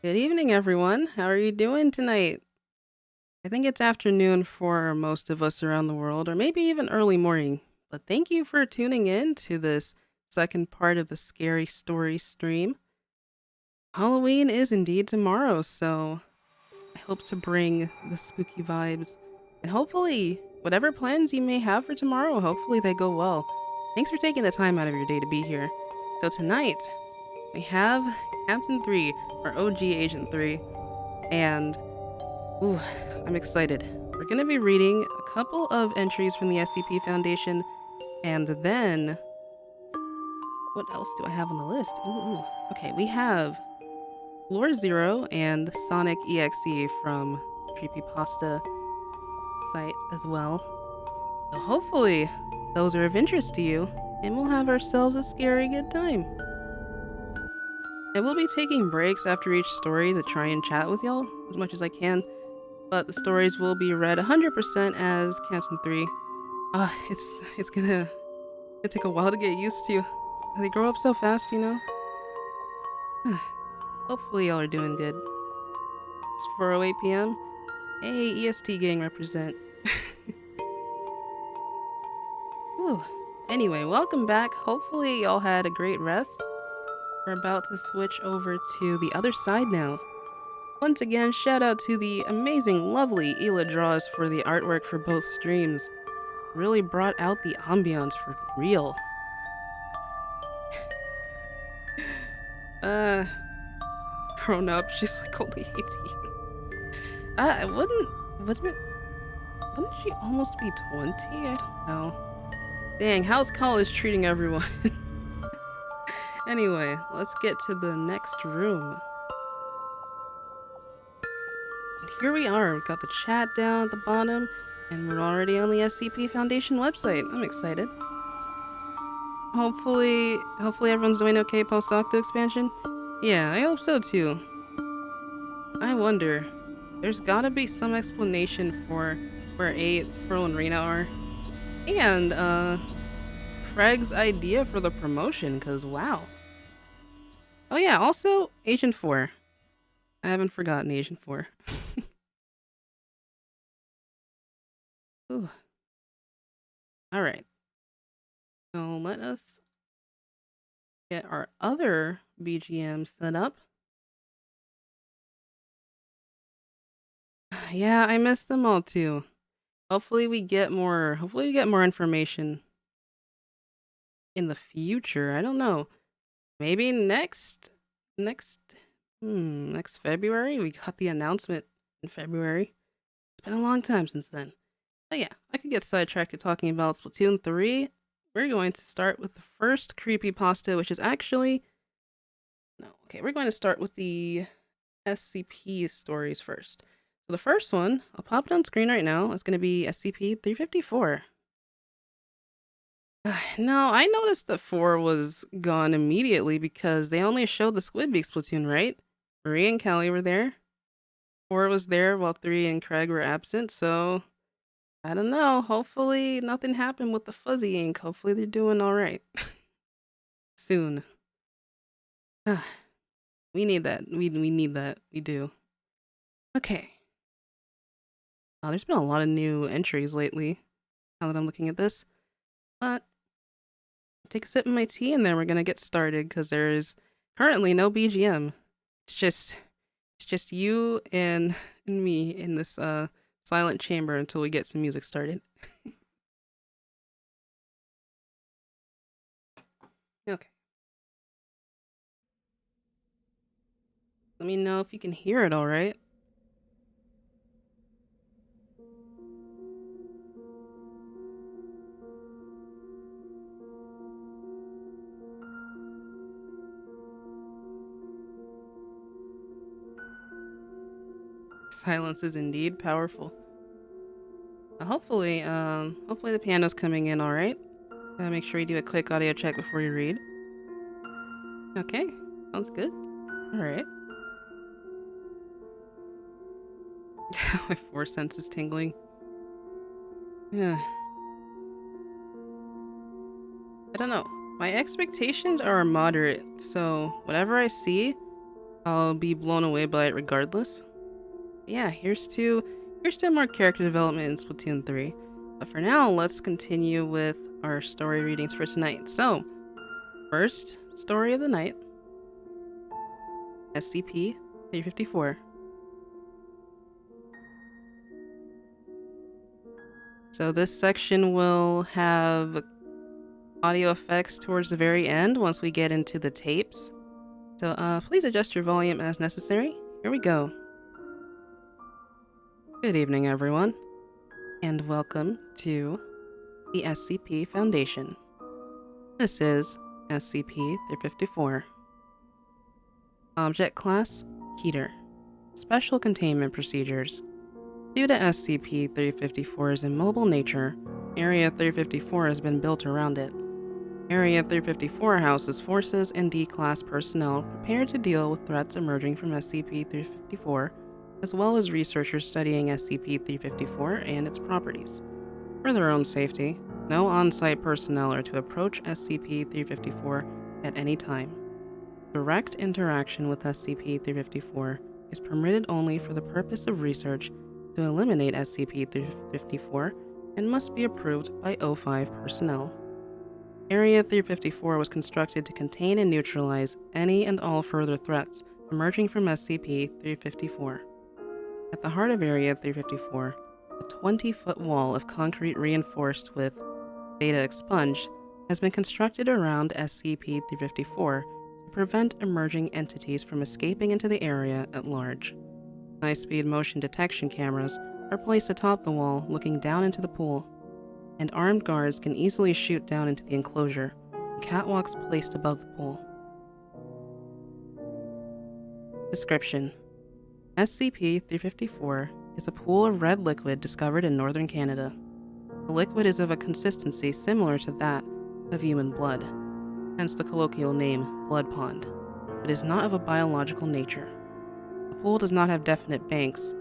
Good evening, everyone. How are you doing tonight? I think it's afternoon for most of us around the world, or maybe even early morning. But thank you for tuning in to this second part of the Scary Story stream. Halloween is indeed tomorrow, so I hope to bring the spooky vibes. And hopefully, whatever plans you may have for tomorrow, hopefully they go well. Thanks for taking the time out of your day to be here. So tonight, we have Captain 3, or OG Agent 3, and ooh, I'm excited. We're going to be reading a couple of entries from the SCP Foundation, and then what else do I have on the list? Ooh. Okay, we have Floor Zero and SONIC.EXE from Creepypasta site as well. So hopefully those are of interest to you, and we'll have ourselves a scary good time. I will be taking breaks after each story to try and chat with y'all as much as I can, but the stories will be read 100% as Captain 3. It's gonna take a while to get used to. They grow up so fast, you know? Hopefully y'all are doing good. It's 4:08 p.m. Hey, EST gang represent. Whew. Anyway, welcome back. Hopefully y'all had a great rest. We're about to switch over to the other side now. Once again, shout out to the amazing, lovely Ela Draws for the artwork for both streams. Really brought out the ambiance for real. Grown up, she's like only 18. Wouldn't she almost be 20? I don't know. Dang, how's college treating everyone? Anyway, let's get to the next room. And here we are, we've got the chat down at the bottom, and we're already on the SCP Foundation website. I'm excited. Hopefully everyone's doing okay post-Octo expansion. Yeah, I hope so too. I wonder, there's gotta be some explanation for where 8, Pearl and Marina are. And, Craig's idea for the promotion, cause wow. Oh yeah, also, Agent 4. I haven't forgotten Agent 4. Ooh. Alright. So let us get our other BGM set up. Yeah, I miss them all too. Hopefully we get more information in the future. I don't know. Maybe next February? We got the announcement in February. It's been a long time since then. But yeah, I could get sidetracked to talking about Splatoon 3. We're going to start with the first creepypasta, which is actually... No, okay, we're going to start with the SCP stories first. So the first one, I'll pop it on screen right now, is going to be SCP-354. No, I noticed that 4 was gone immediately because they only showed the Squidbeak Splatoon, right? Marie and Kelly were there. 4 was there while 3 and Craig were absent, so... I don't know. Hopefully nothing happened with the fuzzy ink. Hopefully they're doing alright. Soon. We need that. We need that. We do. Okay. Oh, there's been a lot of new entries lately, now that I'm looking at this. But take a sip of my tea and then we're gonna get started because there is currently no BGM. It's just you and me in this silent chamber until we get some music started. Okay. Let me know if you can hear it all right. Silence is indeed powerful. Hopefully the piano's coming in all right. Gotta make sure you do a quick audio check before you read. Okay, sounds good. All right. My 4 senses tingling. Yeah. I don't know. My expectations are moderate, so whatever I see, I'll be blown away by it regardless. Yeah, here's to more character development in Splatoon 3. But for now, let's continue with our story readings for tonight. So, first story of the night, SCP-354. So this section will have audio effects towards the very end once we get into the tapes. So please adjust your volume as necessary. Here we go. Good evening, everyone, and welcome to the SCP Foundation. This is SCP-354. Object Class: Heater. Special Containment Procedures. Due to SCP-354's immobile nature, Area 354 has been built around it. Area 354 houses forces and D-Class personnel prepared to deal with threats emerging from SCP-354, as well as researchers studying SCP-354 and its properties. For their own safety, no on-site personnel are to approach SCP-354 at any time. Direct interaction with SCP-354 is permitted only for the purpose of research to eliminate SCP-354 and must be approved by O5 personnel. Area 354 was constructed to contain and neutralize any and all further threats emerging from SCP-354. At the heart of Area 354, a 20-foot wall of concrete reinforced with data expunged has been constructed around SCP-354 to prevent emerging entities from escaping into the area at large. High-speed motion detection cameras are placed atop the wall looking down into the pool, and armed guards can easily shoot down into the enclosure from catwalks placed above the pool. Description: SCP-354 is a pool of red liquid discovered in northern Canada. The liquid is of a consistency similar to that of human blood, hence the colloquial name Blood Pond, but is not of a biological nature. The pool does not have definite banks.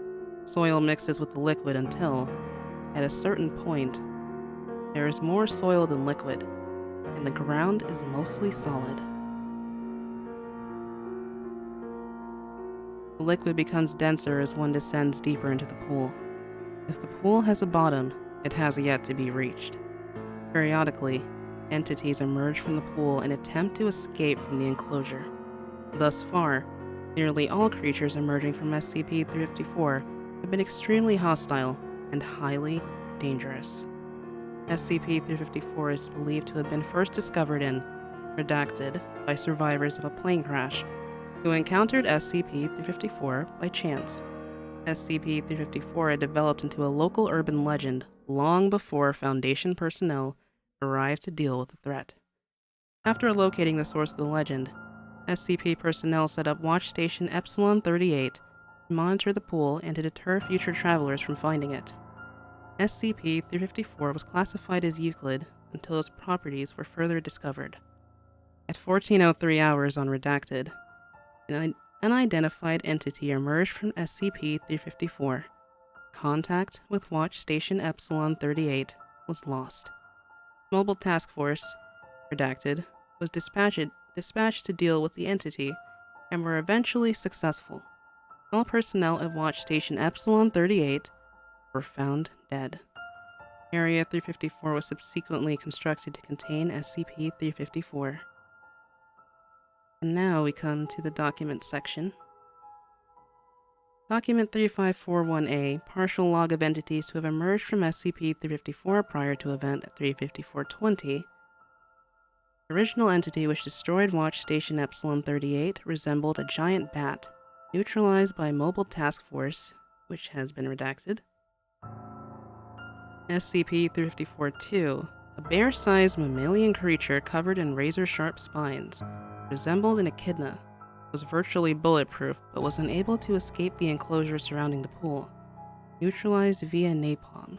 Soil mixes with the liquid until, at a certain point, there is more soil than liquid, and the ground is mostly solid. The liquid becomes denser as one descends deeper into the pool. If the pool has a bottom, it has yet to be reached. Periodically, entities emerge from the pool and attempt to escape from the enclosure. Thus far, nearly all creatures emerging from SCP-354 have been extremely hostile and highly dangerous. SCP-354 is believed to have been first discovered in, redacted, by survivors of a plane crash who encountered SCP-354 by chance. SCP-354 had developed into a local urban legend long before Foundation personnel arrived to deal with the threat. After locating the source of the legend, SCP personnel set up Watch Station Epsilon-38 to monitor the pool and to deter future travelers from finding it. SCP-354 was classified as Euclid until its properties were further discovered. At 14:03 hours on Redacted, an unidentified entity emerged from SCP-354. Contact with Watch Station Epsilon-38 was lost. Mobile Task Force, Redacted, was dispatched to deal with the entity and were eventually successful. All personnel of Watch Station Epsilon-38 were found dead. Area 354 was subsequently constructed to contain SCP-354. And now we come to the document section. Document 3541A, partial log of entities to have emerged from SCP-354 prior to event 35420. The original entity which destroyed Watch Station Epsilon-38 resembled a giant bat, neutralized by Mobile Task Force, which has been redacted. SCP-354-2, a bear-sized mammalian creature covered in razor-sharp spines, resembled an echidna, was virtually bulletproof but was unable to escape the enclosure surrounding the pool, neutralized via napalm.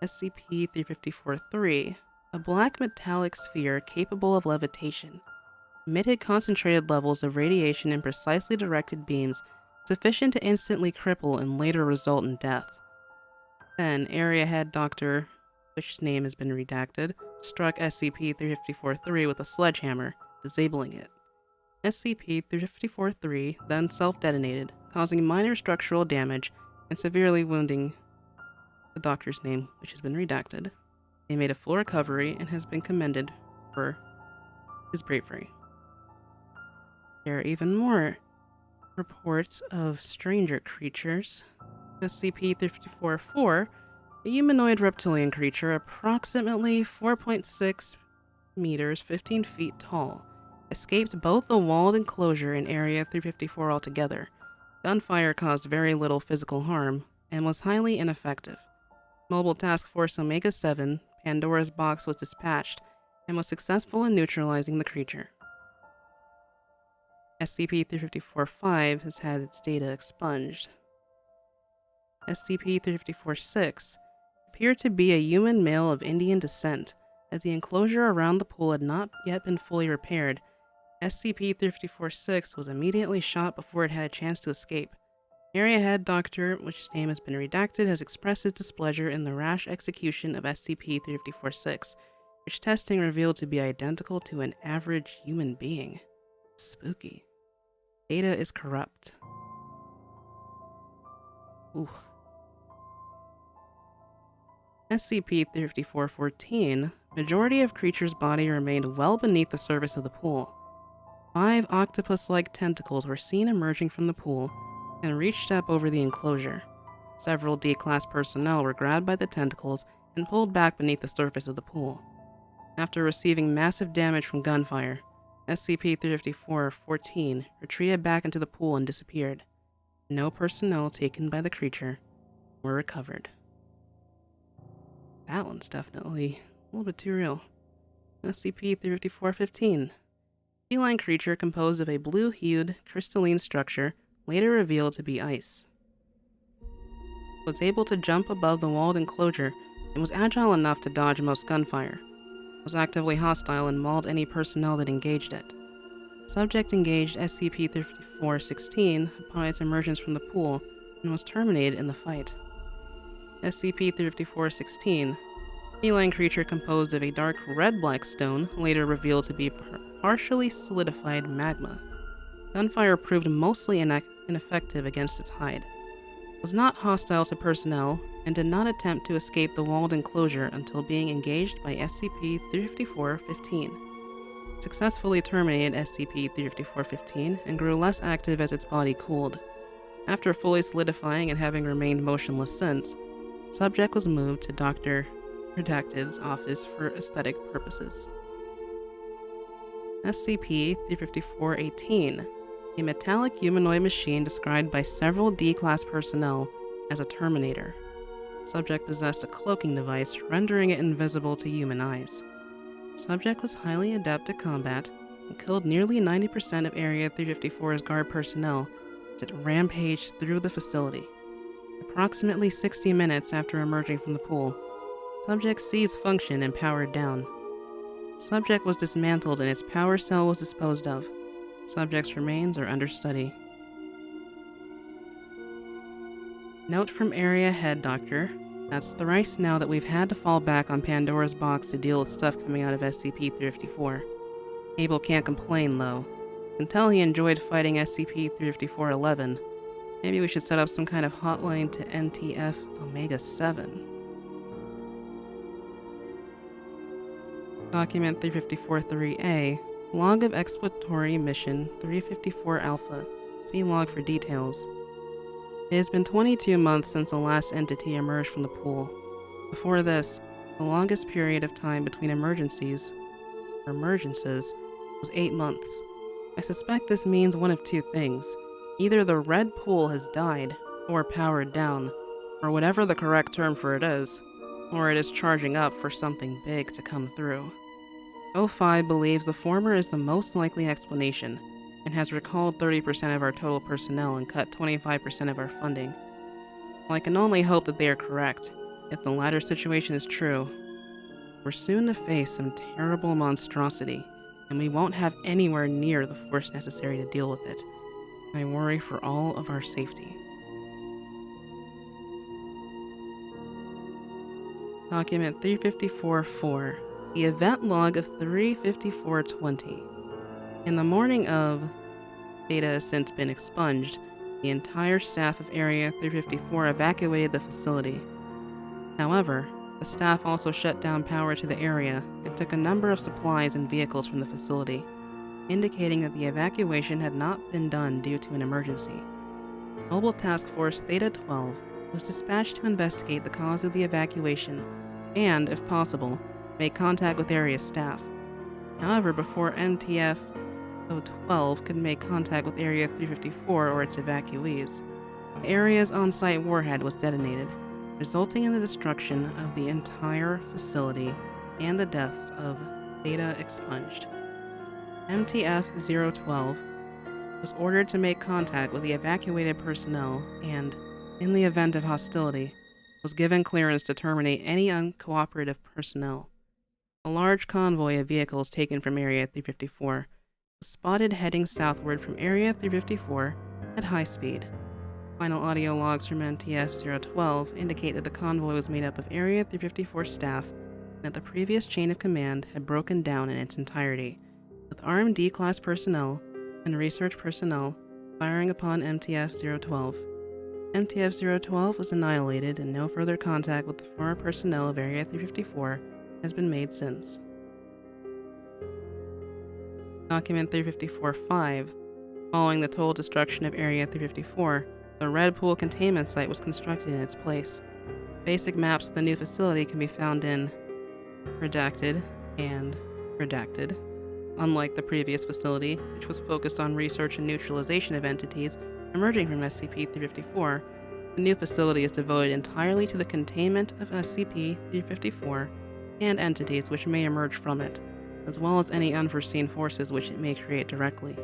SCP-354-3, a black metallic sphere capable of levitation, emitted concentrated levels of radiation in precisely directed beams sufficient to instantly cripple and later result in death. Then, Area Head Dr., which name has been redacted, struck SCP-354-3 with a sledgehammer, disabling it. SCP-354-3 then self-detonated, causing minor structural damage and severely wounding the doctor's name, which has been redacted. He made a full recovery and has been commended for his bravery. There are even more reports of stranger creatures. SCP-354-4, a humanoid reptilian creature approximately 4.6 meters, 15 feet tall, escaped both the walled enclosure and Area 354 altogether. Gunfire caused very little physical harm and was highly ineffective. Mobile Task Force Omega-7, Pandora's Box, was dispatched and was successful in neutralizing the creature. SCP-354-5 has had its data expunged. SCP-354-6 appeared to be a human male of Indian descent. As the enclosure around the pool had not yet been fully repaired, SCP-354-6 was immediately shot before it had a chance to escape. Area Head Doctor, which name has been redacted, has expressed his displeasure in the rash execution of SCP-354-6, which testing revealed to be identical to an average human being. Spooky. Data is corrupt. Ooh. SCP-354-14, majority of creature's body remained well beneath the surface of the pool. 5 octopus-like tentacles were seen emerging from the pool and reached up over the enclosure. Several D-Class personnel were grabbed by the tentacles and pulled back beneath the surface of the pool. After receiving massive damage from gunfire, SCP-354-14 retreated back into the pool and disappeared. No personnel taken by the creature were recovered. That one's definitely a little bit too real. SCP-354-15. Feline creature composed of a blue-hued, crystalline structure, later revealed to be ice. Was able to jump above the walled enclosure and was agile enough to dodge most gunfire. Was actively hostile and mauled any personnel that engaged it. Subject engaged SCP-354-16 upon its emergence from the pool and was terminated in the fight. SCP-354-16. Feline creature composed of a dark red-black stone, later revealed to be partially solidified magma. Gunfire proved mostly ineffective against its hide. Was not hostile to personnel and did not attempt to escape the walled enclosure until being engaged by SCP-354-15. Successfully terminated SCP-354-15 and grew less active as its body cooled. After fully solidifying and having remained motionless since, subject was moved to Dr. Redacted's office for aesthetic purposes. SCP-354-18, a metallic humanoid machine described by several D-Class personnel as a Terminator. Subject possessed a cloaking device, rendering it invisible to human eyes. Subject was highly adept at combat and killed nearly 90% of Area 354's guard personnel as it rampaged through the facility. Approximately 60 minutes after emerging from the pool, subject ceased function and powered down. Subject was dismantled and its power cell was disposed of. Subject's remains are under study. Note from Area Head Doctor. That's thrice now that we've had to fall back on Pandora's Box to deal with stuff coming out of SCP-354. Abel can't complain, though. You can tell he enjoyed fighting SCP-354-11. Maybe we should set up some kind of hotline to NTF Omega-7. Document 354-3A, Log of Exploratory Mission 354 Alpha. See log for details. It has been 22 months since the last entity emerged from the pool. Before this, the longest period of time between emergences, was 8 months. I suspect this means one of two things. Either the red pool has died, or powered down, or whatever the correct term for it is, or it is charging up for something big to come through. O5 believes the former is the most likely explanation, and has recalled 30% of our total personnel and cut 25% of our funding. Well, I can only hope that they are correct. If the latter situation is true, we're soon to face some terrible monstrosity, and we won't have anywhere near the force necessary to deal with it. I worry for all of our safety. Document 354-4, the event log of 354-20. In the morning of, data has since been expunged, the entire staff of Area 354 evacuated the facility. However, the staff also shut down power to the area and took a number of supplies and vehicles from the facility, indicating that the evacuation had not been done due to an emergency. Mobile Task Force Theta-12 was dispatched to investigate the cause of the evacuation and, if possible, make contact with area staff. However, before MTF-012 could make contact with Area 354 or its evacuees, the area's on-site warhead was detonated, resulting in the destruction of the entire facility and the deaths of data expunged. MTF-012 was ordered to make contact with the evacuated personnel and, in the event of hostility, was given clearance to terminate any uncooperative personnel. A large convoy of vehicles taken from Area 354 was spotted heading southward from Area 354 at high speed. Final audio logs from MTF-012 indicate that the convoy was made up of Area 354 staff and that the previous chain of command had broken down in its entirety, with armed D-Class personnel and research personnel firing upon MTF-012. MTF-012 was annihilated and no further contact with the former personnel of Area 354 has been made since. Document 354-5. Following the total destruction of Area 354, the Red Pool containment site was constructed in its place. Basic maps of the new facility can be found in Redacted and Redacted. Unlike the previous facility, which was focused on research and neutralization of entities emerging from SCP-354, the new facility is devoted entirely to the containment of SCP-354 and entities which may emerge from it, as well as any unforeseen forces which it may create directly.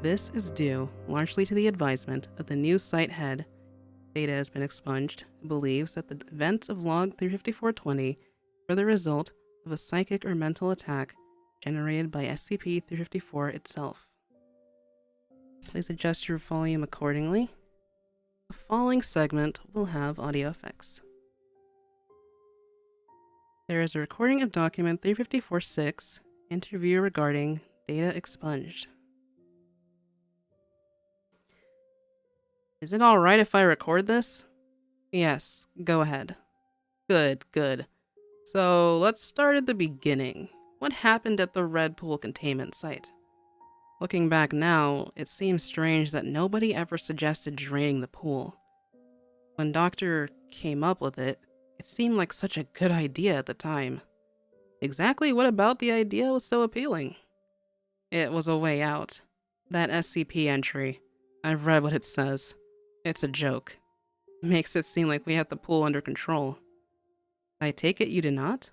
This is due largely to the advisement of the new site head. Data has been expunged, who believes that the events of Log 354-20 were the result of a psychic or mental attack generated by SCP-354 itself. Please adjust your volume accordingly. The following segment will have audio effects. There is a recording of document 354-6, interview regarding data expunged. Is it alright if I record this? Yes, go ahead. Good. So let's start at the beginning. What happened at the Red Pool containment site? Looking back now, it seems strange that nobody ever suggested draining the pool. When Doctor came up with it, it seemed like such a good idea at the time. Exactly what about the idea was so appealing? It was a way out. That SCP entry. I've read what it says. It's a joke. It makes it seem like we have the pool under control. I take it you do not?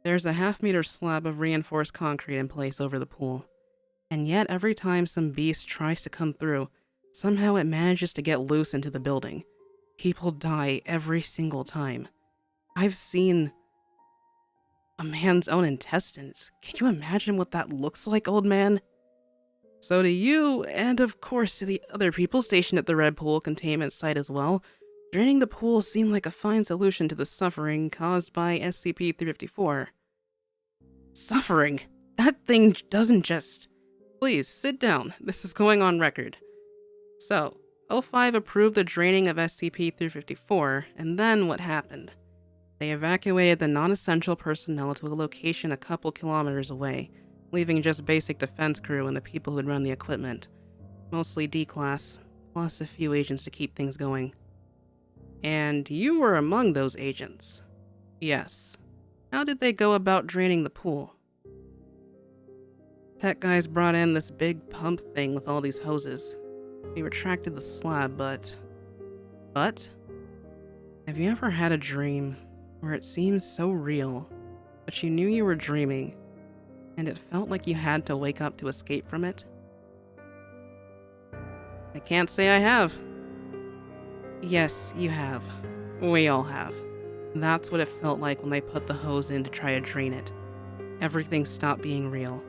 There's a half-meter slab of reinforced concrete in place over the pool. And yet every time some beast tries to come through, somehow it manages to get loose into the building. People die every single time. I've seen a man's own intestines. Can you imagine what that looks like, old man? So to you, and of course to the other people stationed at the Red Pool containment site as well, draining the pool seemed like a fine solution to the suffering caused by SCP-354. Suffering? That thing doesn't just... Please, sit down. This is going on record. So, O5 approved the draining of SCP-354, and then what happened? They evacuated the non-essential personnel to a location a couple kilometers away, leaving just basic defense crew and the people who'd run the equipment. Mostly D-Class, plus a few agents to keep things going. And you were among those agents. Yes. How did they go about draining the pool? Tech guys brought in this big pump thing with all these hoses. We retracted the slab, but... Have you ever had a dream where it seems so real, but you knew you were dreaming, and it felt like you had to wake up to escape from it? I can't say I have. Yes, you have. We all have. That's what it felt like when they put the hose in to try to drain it. Everything stopped being real.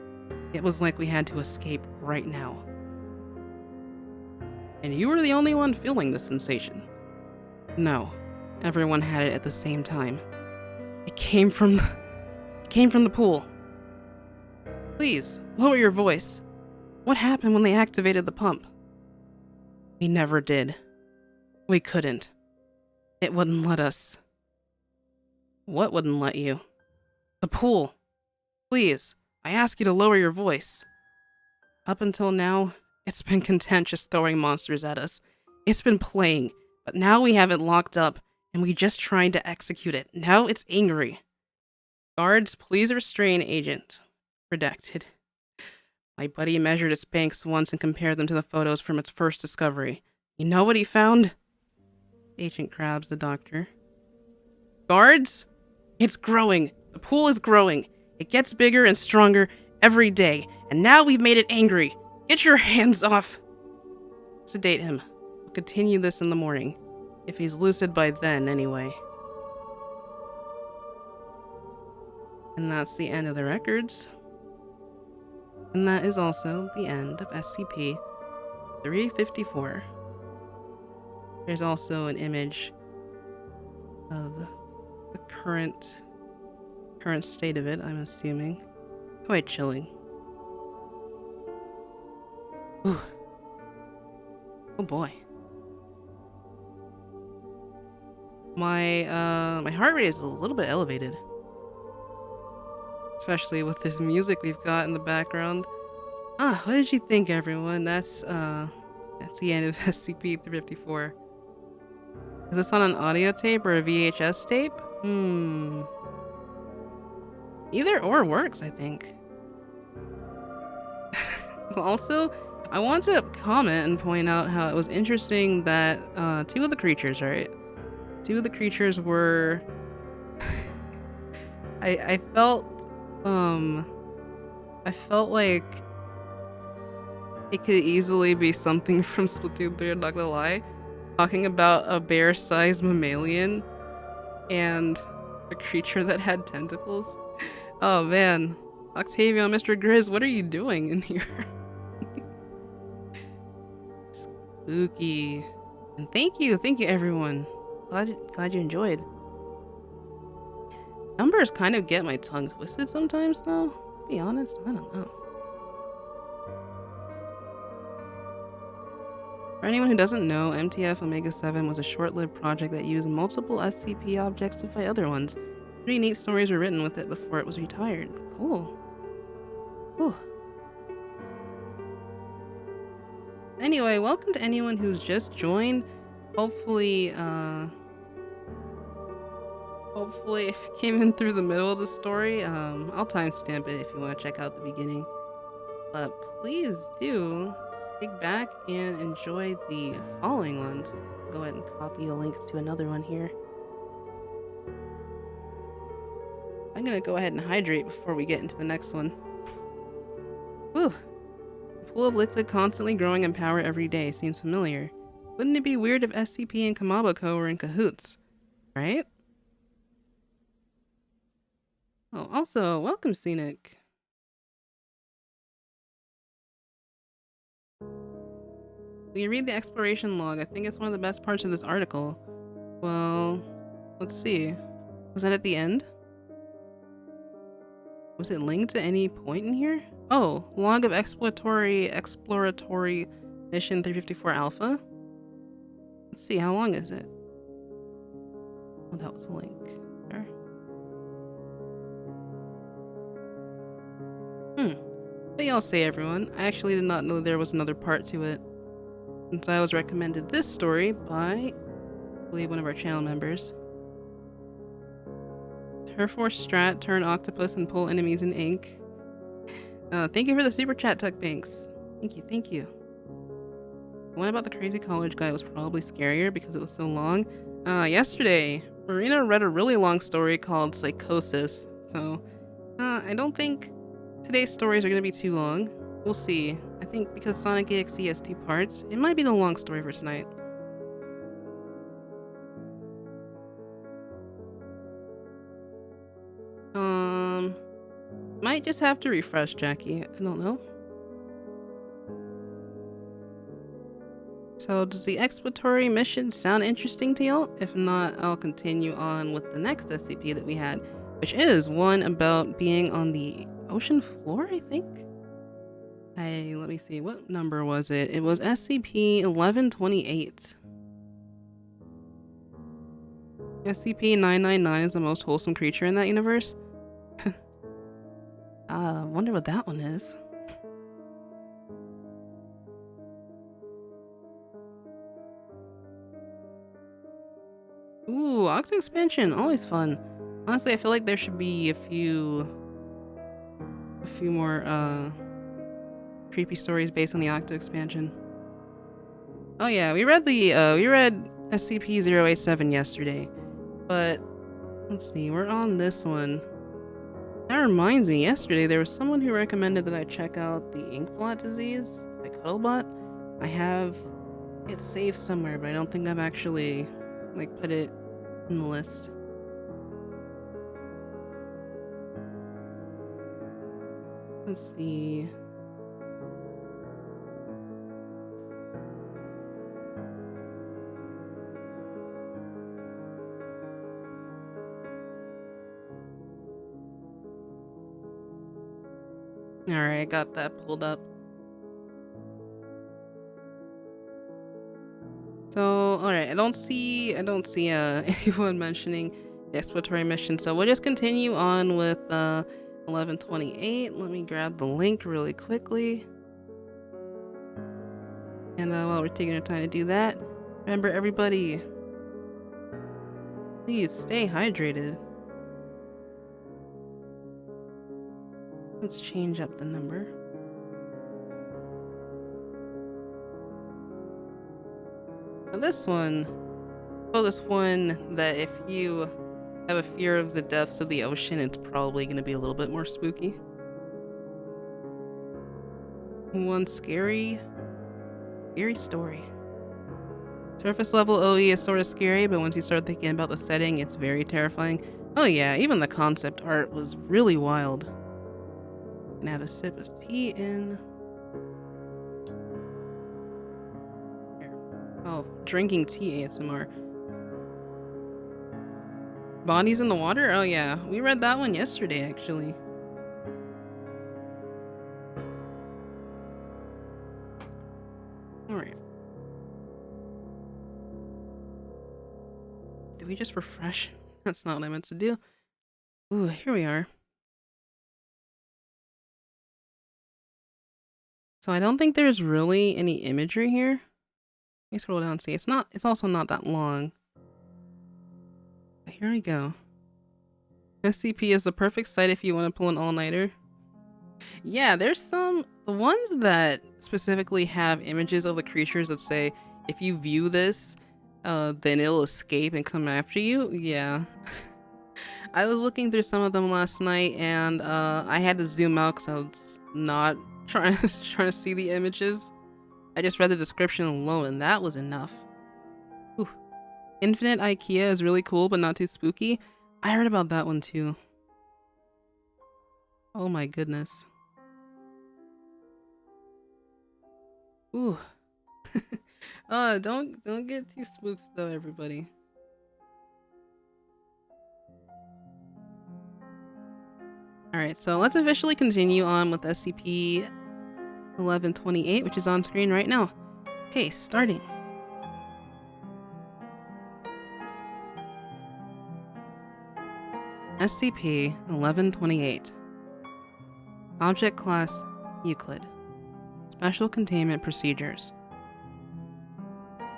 It was like we had to escape right now. And you were the only one feeling this sensation. No, everyone had it at the same time. It came from the pool. Please, lower your voice. What happened when they activated the pump? We never did. We couldn't. It wouldn't let us. What wouldn't let you? The pool. Please, I ask you to lower your voice. Up until now, it's been content just throwing monsters at us. It's been playing, but now we have it locked up, and we just trying to execute it. Now it's angry. Guards, please restrain Agent. Redacted. My buddy measured its banks once and compared them to the photos from its first discovery. You know what he found? Agent grabs the doctor. Guards? It's growing. The pool is growing. It gets bigger and stronger every day, and now we've made it angry. Get your hands off. Sedate him. We'll continue this in the morning. If he's lucid by then, anyway. And that's the end of the records. And that is also the end of SCP-354. There's also an image of the current state of it, I'm assuming. Quite chilling. Ooh. Oh boy. My heart rate is a little bit elevated. Especially with this music we've got in the background. What did you think, everyone? That's the end of SCP-354. Is this on an audio tape or a VHS tape? Either or works, I think. Also, I want to comment and point out how it was interesting that two of the creatures, right? Two of the creatures were... I felt like it could easily be something from Splatoon 3, I'm not gonna lie. Talking about a bear-sized mammalian and a creature that had tentacles. Oh man. Octavio and Mr. Grizz, what are you doing in here? Spooky. And thank you everyone. Glad you enjoyed. Numbers kind of get my tongue twisted sometimes though, to be honest, I don't know. For anyone who doesn't know, MTF Omega-7 was a short-lived project that used multiple SCP objects to fight other ones. 3 neat stories were written with it before it was retired. Cool. Whew. Anyway, welcome to anyone who's just joined. Hopefully if you came in through the middle of the story, I'll timestamp it if you want to check out the beginning. But please do dig back and enjoy the following ones. Go ahead and copy a link to another one here. I'm gonna go ahead and hydrate before we get into the next one. Whew. A pool of liquid constantly growing in power every day seems familiar. Wouldn't it be weird if SCP and Kamaboko were in cahoots? Right? Oh, also, welcome, Scenic. When you read the exploration log, I think it's one of the best parts of this article. Well, let's see. Was that at the end? Was it linked to any point in here? Oh, log of exploratory mission 354 Alpha. Let's see, how long is it? Oh, that was a link. There. What y'all say, everyone? I actually did not know there was another part to it, since I was recommended this story by, I believe, one of our channel members. Turforce Strat, turn octopus and pull enemies in ink. Thank you for the super chat, Tuck Banks. Thank you. The one about the crazy college guy was probably scarier because it was so long. Yesterday, Marina read a really long story called Psychosis, so I don't think today's stories are going to be too long. We'll see. I think because SONIC.EXE has 2 parts, it might be the long story for tonight. Might just have to refresh, Jackie. I don't know. So does the exploratory mission sound interesting to y'all? If not, I'll continue on with the next SCP that we had, which is one about being on the ocean floor, I think? Hey, let me see. What number was it? It was SCP-1128. SCP-999 is the most wholesome creature in that universe. Wonder what that one is. Ooh, Octo expansion, always fun. Honestly, I feel like there should be a few more creepy stories based on the Octo expansion. Oh yeah, we read SCP-087 yesterday, but let's see, we're on this one. That reminds me, yesterday there was someone who recommended that I check out the Inkblot disease by Cuddlebot. I have it saved somewhere, but I don't think I've actually put it in the list. Let's see. Alright, I got that pulled up. So, alright, I don't see anyone mentioning the exploratory mission, so we'll just continue on with 1128. Let me grab the link really quickly. And while we're taking our time to do that, remember everybody, please stay hydrated. Let's change up the number. Now this one that if you have a fear of the depths of the ocean, it's probably going to be a little bit more spooky. One scary story. Surface level OE is sort of scary, but once you start thinking about the setting, it's very terrifying. Oh yeah, even the concept art was really wild. Gonna have a sip of tea in. Here. Oh, drinking tea ASMR. Bodies in the water? Oh yeah, we read that one yesterday actually. Alright. Did we just refresh? That's not what I meant to do. Ooh, here we are. So I don't think there's really any imagery here. Let me scroll down and see. It's also not that long. But here we go. SCP is the perfect site if you want to pull an all-nighter. Yeah, there's the ones that specifically have images of the creatures that say, if you view this, then it'll escape and come after you. Yeah. I was looking through some of them last night and I had to zoom out because I was not trying to see the images. I just read the description alone and that was enough. Ooh. Infinite IKEA is really cool but not too spooky. I heard about that one too. Oh my goodness. Ooh. Don't get too spooked though, everybody. Alright, so let's officially continue on with SCP-1128, which is on screen right now. Okay, starting. SCP-1128. Object Class Euclid. Special Containment Procedures.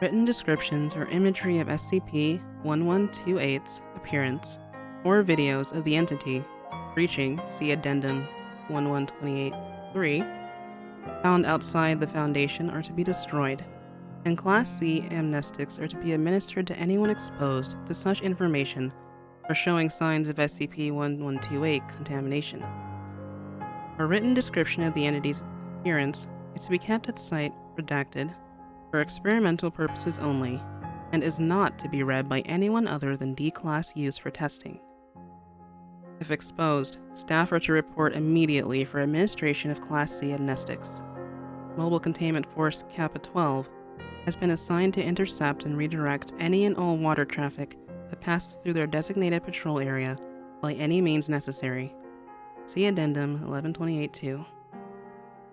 Written descriptions or imagery of SCP-1128's appearance or videos of the entity breaching, see Addendum 1128-3, found outside the Foundation are to be destroyed, and Class C amnestics are to be administered to anyone exposed to such information or showing signs of SCP-1128 contamination. A written description of the entity's appearance is to be kept at site redacted for experimental purposes only and is not to be read by anyone other than D-Class used for testing. If exposed, staff are to report immediately for administration of Class C amnestics. Mobile Containment Force Kappa 12 has been assigned to intercept and redirect any and all water traffic that passes through their designated patrol area by any means necessary. See Addendum 1128-2.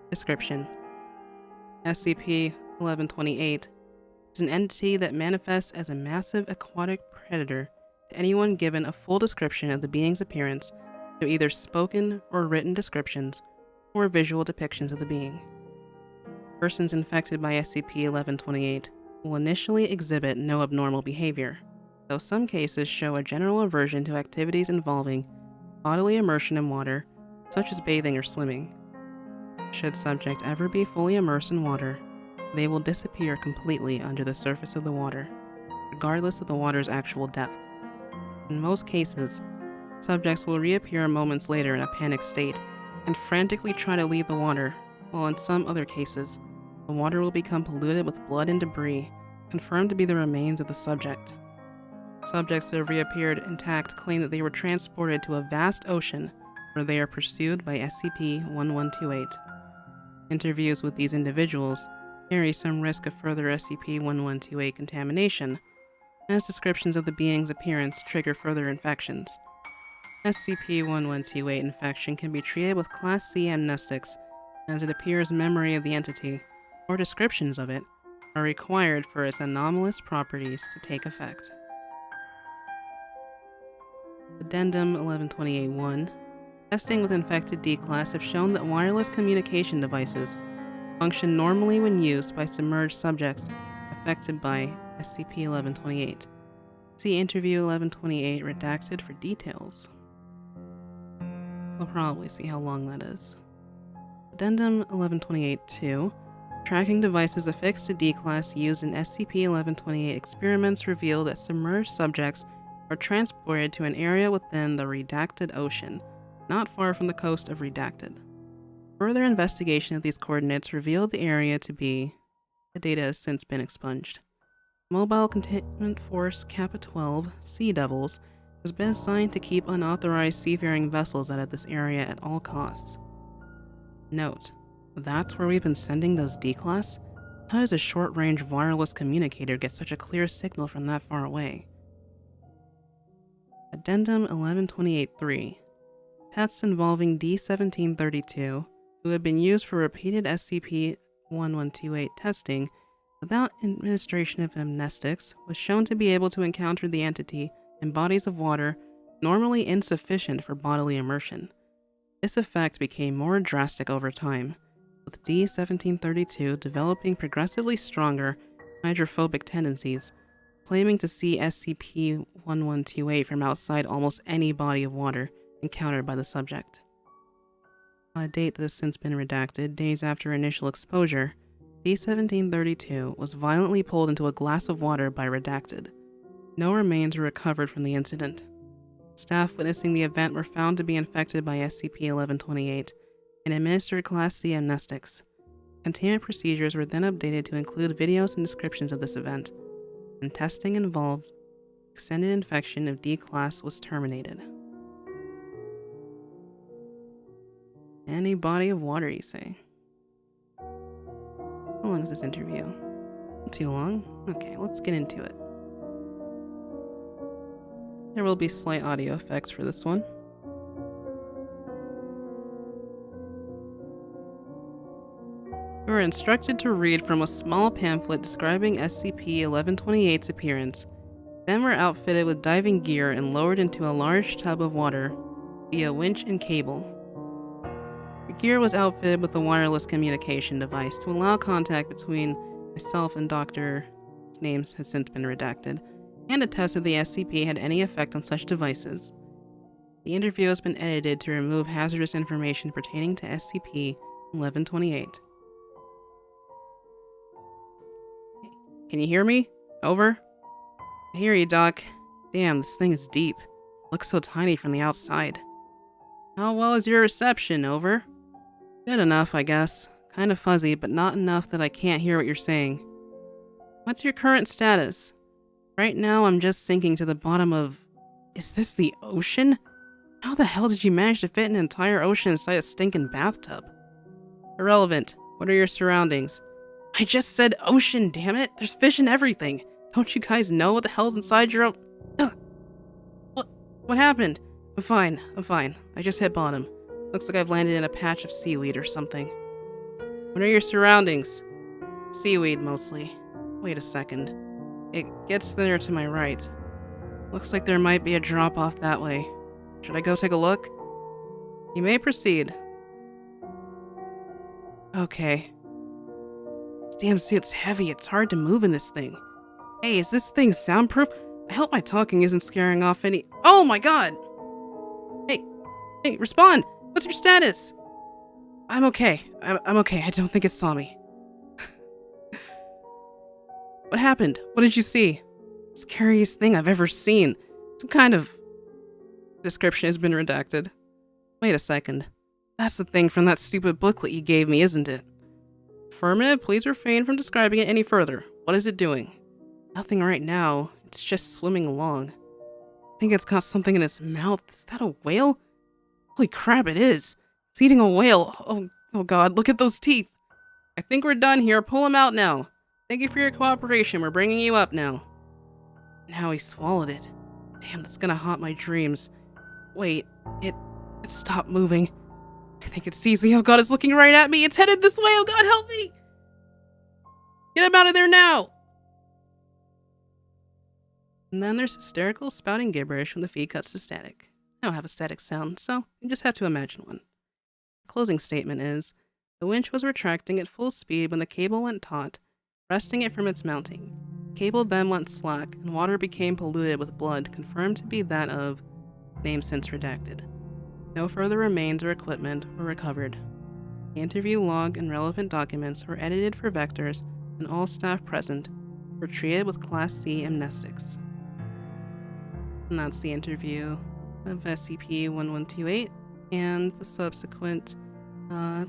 Description: SCP-1128 is an entity that manifests as a massive aquatic predator to anyone given a full description of the being's appearance through either spoken or written descriptions or visual depictions of the being. Persons infected by SCP-1128 will initially exhibit no abnormal behavior, though some cases show a general aversion to activities involving bodily immersion in water, such as bathing or swimming. Should subject ever be fully immersed in water, they will disappear completely under the surface of the water, regardless of the water's actual depth. In most cases, subjects will reappear moments later in a panicked state and frantically try to leave the water, while in some other cases, the water will become polluted with blood and debris, confirmed to be the remains of the subject. Subjects that have reappeared intact claim that they were transported to a vast ocean where they are pursued by SCP-1128. Interviews with these individuals carry some risk of further SCP-1128 contamination, as descriptions of the being's appearance trigger further infections. SCP-1128 infection can be treated with Class C amnestics, as it appears memory of the entity, or descriptions of it, are required for its anomalous properties to take effect. Addendum 1128-1. Testing with infected D-Class have shown that wireless communication devices function normally when used by submerged subjects affected by SCP-1128. See Interview 1128 redacted for details. We'll probably see how long that is. Addendum 1128-2. Tracking devices affixed to D-Class used in SCP-1128 experiments reveal that submerged subjects are transported to an area within the Redacted Ocean, not far from the coast of Redacted. Further investigation of these coordinates revealed the area to be... The data has since been expunged. Mobile Containment Force Kappa 12 Sea Devils has been assigned to keep unauthorized seafaring vessels out of this area at all costs. Note: that's where we've been sending those D-Class? How does a short-range wireless communicator get such a clear signal from that far away? Addendum 1128-3. Tests involving D-1732, who had been used for repeated SCP-1128 testing without administration of amnestics, was shown to be able to encounter the entity in bodies of water normally insufficient for bodily immersion. This effect became more drastic over time, with D-1732 developing progressively stronger hydrophobic tendencies, claiming to see SCP-1128 from outside almost any body of water encountered by the subject. On a date that has since been redacted, days after initial exposure, D-1732 was violently pulled into a glass of water by Redacted. No remains were recovered from the incident. Staff witnessing the event were found to be infected by SCP-1128 and administered Class C amnestics. Containment procedures were then updated to include videos and descriptions of this event, and testing involved extended infection of D-Class was terminated. Any body of water, you say? How long is this interview? Not too long? Okay, let's get into it. There will be slight audio effects for this one. You are instructed to read from a small pamphlet describing SCP-1128's appearance. Then were outfitted with diving gear and lowered into a large tub of water via winch and cable. The gear was outfitted with a wireless communication device to allow contact between myself and Dr. whose name has since been redacted, and to test if the SCP had any effect on such devices. The interview has been edited to remove hazardous information pertaining to SCP-1128. Can you hear me? Over? I hear you, Doc. Damn, this thing is deep. Looks so tiny from the outside. How well is your reception? Over? Good enough, I guess. Kind of fuzzy, but not enough that I can't hear what you're saying. What's your current status? Right now, I'm just sinking to the bottom of... Is this the ocean? How the hell did you manage to fit an entire ocean inside a stinking bathtub? Irrelevant. What are your surroundings? I just said ocean, damn it! There's fish and everything! Don't you guys know what the hell's inside your... What happened? I'm fine. I just hit bottom. Looks like I've landed in a patch of seaweed or something. What are your surroundings? Seaweed, mostly. Wait a second. It gets thinner to my right. Looks like there might be a drop-off that way. Should I go take a look? You may proceed. Okay. Damn, see, it's heavy. It's hard to move in this thing. Hey, is this thing soundproof? I hope my talking isn't scaring off any— Oh my god! Hey, respond! What's your status? I'm okay. I'm okay. I don't think it saw me. What happened? What did you see? Scariest thing I've ever seen. Some kind of— Description has been redacted. Wait a second. That's the thing from that stupid booklet you gave me, isn't it? Affirmative, please refrain from describing it any further. What is it doing? Nothing right now. It's just swimming along. I think it's got something in its mouth. Is that a whale? Holy crap, it is. It's eating a whale. Oh god, look at those teeth. I think we're done here. Pull him out now. Thank you for your cooperation. We're bringing you up now. Now he swallowed it. Damn, that's gonna haunt my dreams. Wait, it stopped moving. I think it sees me. Oh god, it's looking right at me. It's headed this way. Oh god, help me! Get him out of there now! And then there's hysterical spouting gibberish when the feed cuts to static. I don't have a static sound, so you just have to imagine one. The closing statement is, the winch was retracting at full speed when the cable went taut, arresting it from its mounting. The cable then went slack, and water became polluted with blood confirmed to be that of— name since redacted. No further remains or equipment were recovered. The interview log and relevant documents were edited for vectors, and all staff present were treated with Class C amnestics. And that's the interview of SCP-1128 and the subsequent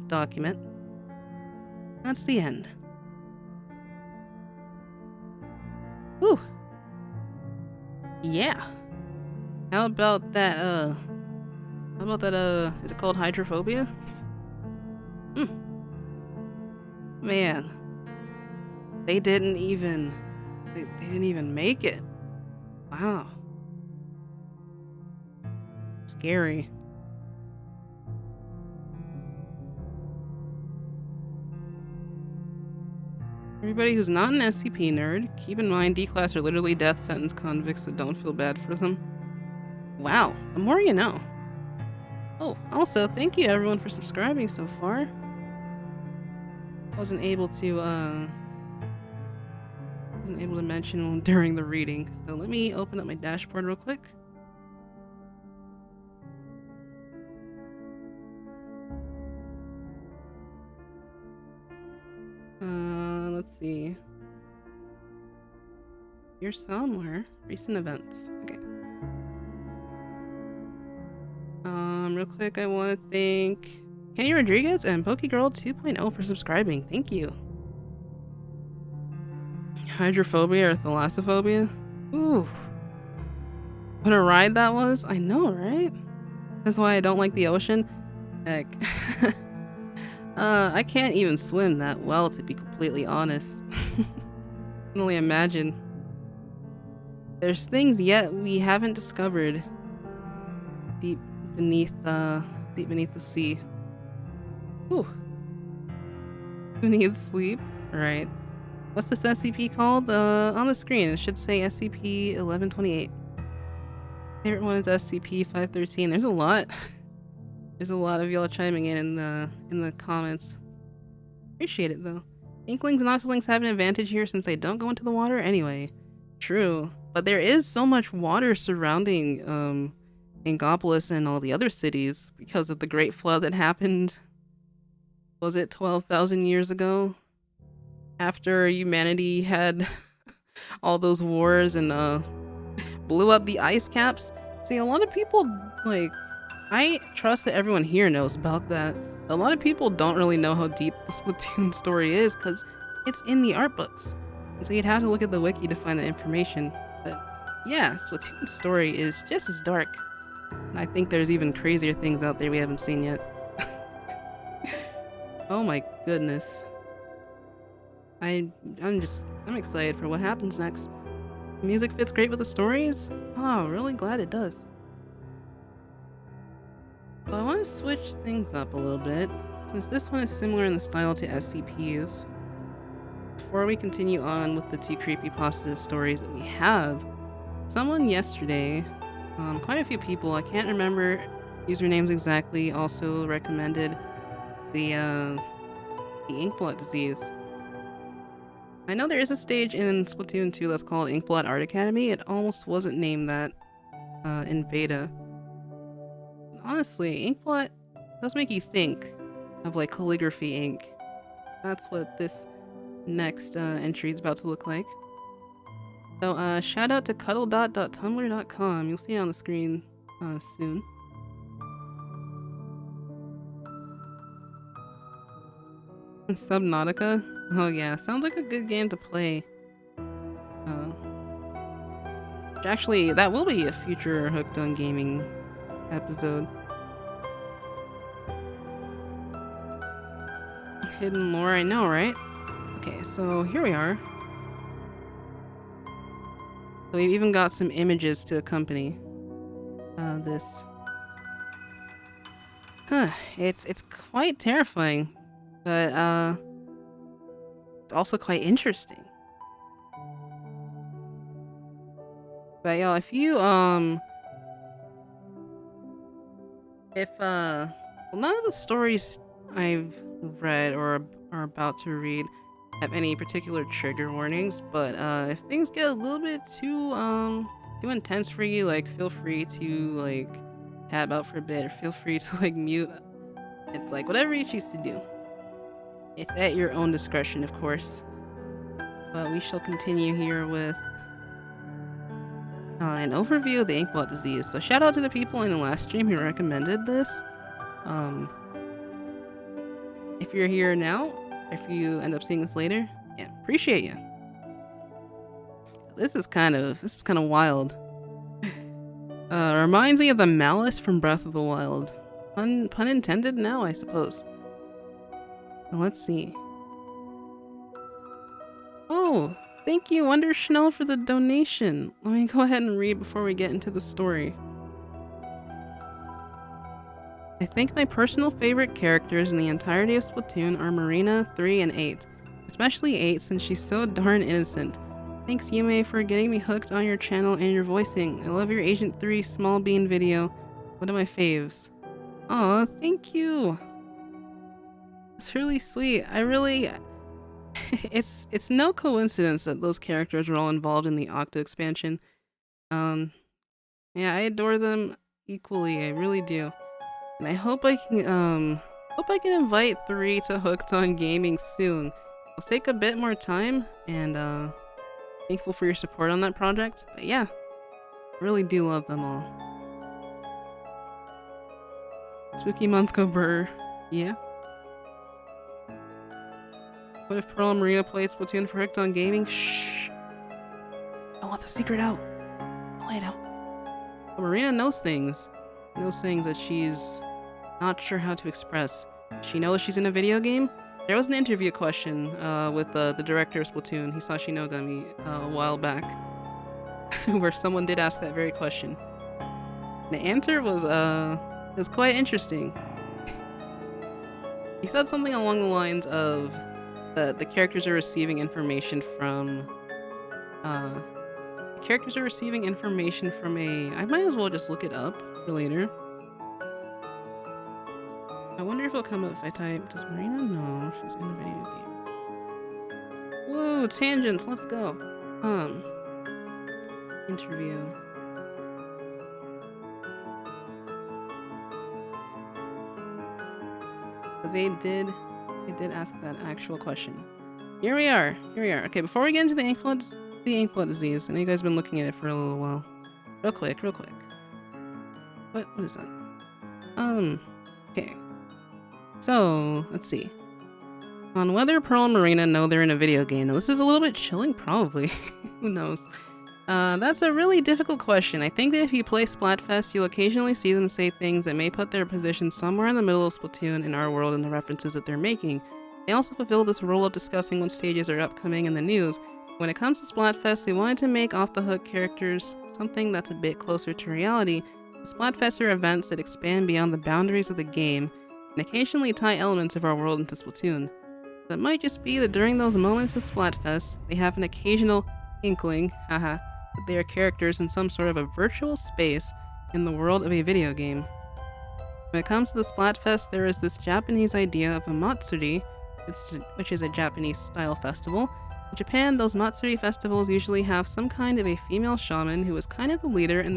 document. That's the end. Whew. Yeah. How about that, is it called hydrophobia? Man. They didn't even make it. Wow. Scary. Everybody who's not an SCP nerd, keep in mind D-Class are literally death sentence convicts, so don't feel bad for them. Wow, the more you know. Oh, also, thank you everyone for subscribing so far. Wasn't able to mention one during the reading, so let me open up my dashboard real quick. Let's see. Here somewhere. Recent events. Okay. Real quick, I want to thank Kenny Rodriguez and Pokegirl 2.0 for subscribing. Thank you. Hydrophobia or thalassophobia? Ooh. What a ride that was. I know, right? That's why I don't like the ocean. Heck. I can't even swim that well, to be completely honest. I can only imagine. There's things yet we haven't discovered deep beneath the sea. Ooh. Beneath sleep? Right. What's this SCP called? On the screen, it should say SCP-1128. Favorite one is SCP-513. There's a lot. There's a lot of y'all chiming in the comments. Appreciate it though. Inklings and Octolings have an advantage here since they don't go into the water anyway. True, but there is so much water surrounding Inkopolis and all the other cities because of the Great Flood that happened. Was it 12,000 years ago? After humanity had all those wars and blew up the ice caps. See, a lot of people, like, I trust that everyone here knows about that. A lot of people don't really know how deep the Splatoon story is because it's in the art books. And so you'd have to look at the wiki to find the information. But yeah, Splatoon's story is just as dark. And I think there's even crazier things out there we haven't seen yet. Oh my goodness. I'm excited for what happens next. The music fits great with the stories. Oh, really glad it does. Well, I want to switch things up a little bit, since this one is similar in the style to SCPs. Before we continue on with the two creepypasta stories that we have, someone yesterday, quite a few people, I can't remember usernames exactly, also recommended the Inkblot disease. I know there is a stage in Splatoon 2 that's called Inkblot Art Academy. It almost wasn't named that in beta. Honestly, Inkblot does make you think of like calligraphy ink. That's what this next entry is about to look like. So shout out to cuddlebot.tumblr.com. You'll see it on the screen soon. Subnautica? Oh yeah, sounds like a good game to play. Actually, that will be a future Hooked on Gaming episode. Hidden lore, I know, right? Okay, so here we are. So we've even got some images to accompany this. It's quite terrifying, but it's also quite interesting. But yeah, if you well, none of the stories I've read or are about to read have any particular trigger warnings, but if things get a little bit too intense for you, like feel free to like tab out for a bit or feel free to like mute. It's like whatever you choose to do. It's at your own discretion, of course. But we shall continue here with an overview of the Inkblot disease. So shout out to the people in the last stream who recommended this. If you're here now, if you end up seeing this later, yeah, appreciate you. This is kind of wild. Reminds me of the Malice from Breath of the Wild. Pun intended now, I suppose. So let's see. Oh, thank you, Wonder Chanel, for the donation. Let me go ahead and read before we get into the story. I think my personal favorite characters in the entirety of Splatoon are Marina, 3, and 8. Especially 8 since she's so darn innocent. Thanks Yume for getting me hooked on your channel and your voicing. I love your Agent 3 small bean video. One of my faves. Aw, thank you. It's really sweet. I really... it's no coincidence that those characters were all involved in the Octa expansion. Yeah, I adore them equally. I really do. And I hope I can invite 3 to Hooked on Gaming soon. It'll take a bit more time, and thankful for your support on that project. But yeah, I really do love them all. Spooky month go burr. Yeah. What if Pearl Marina played Splatoon for Hooked on Gaming? Shh! I want the secret out. Play it out. But Marina knows things. Knows things that she's not sure how to express. She knows she's in a video game? There was an interview question with the director of Splatoon, Hisashi Nogami, a while back, where someone did ask that very question. The answer was quite interesting. He said something along the lines of the characters are receiving information from I might as well just look it up for later. I wonder if it'll come up if I type, does Marina? No, she's in a video game. Whoa, tangents, let's go. Interview. They did ask that actual question. Here we are. Okay, before we get into the Inkblot disease, I know you guys have been looking at it for a little while. Real quick. What is that? Okay. So, let's see. On whether Pearl and Marina know they're in a video game. Now, this is a little bit chilling, probably. Who knows? That's a really difficult question. I think that if you play Splatfest, you'll occasionally see them say things that may put their position somewhere in the middle of Splatoon in our world and the references that they're making. They also fulfill this role of discussing what stages are upcoming in the news. When it comes to Splatfest, we wanted to make off-the-hook characters something that's a bit closer to reality, Splatfests are events that expand beyond the boundaries of the game and occasionally tie elements of our world into Splatoon. So it might just be that during those moments of Splatfest, they have an occasional inkling, haha, that they are characters in some sort of a virtual space in the world of a video game. When it comes to the Splatfest, there is this Japanese idea of a Matsuri, which is a Japanese-style festival. In Japan, those Matsuri festivals usually have some kind of a female shaman who is kind of the leader in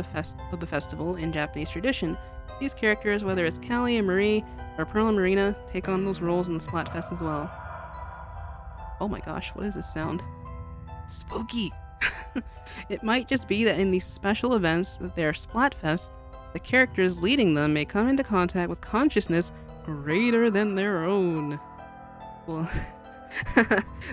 of the festival in Japanese tradition. These characters, whether it's Callie and Marie or Pearl Marina, take on those roles in the Splatfest as well. Oh my gosh, what is this sound? Spooky! It might just be that in these special events that they are Splatfests, the characters leading them may come into contact with consciousness greater than their own. Well,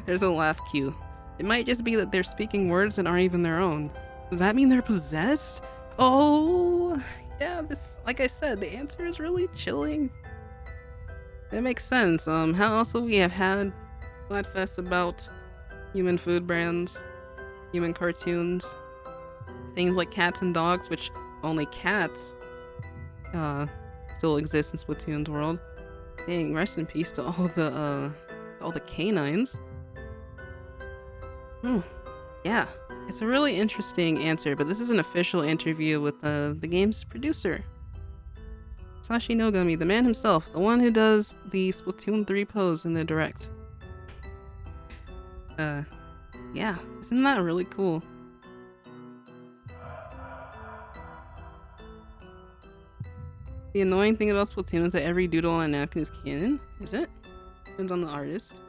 there's a laugh cue. It might just be that they're speaking words that aren't even their own. Does that mean they're possessed? Oh, yeah, like I said, the answer is really chilling. That makes sense. How else would we have had Splatfests about human food brands, human cartoons, things like cats and dogs, which only cats still exist in Splatoon's world. Dang, rest in peace to all the canines. Yeah, it's a really interesting answer, but this is an official interview with the game's producer, Hisashi Nogami, the man himself, the one who does the Splatoon 3 pose in the direct. Yeah, isn't that really cool? The annoying thing about Splatoon is that every doodle on a napkin is canon, is it? Depends on the artist.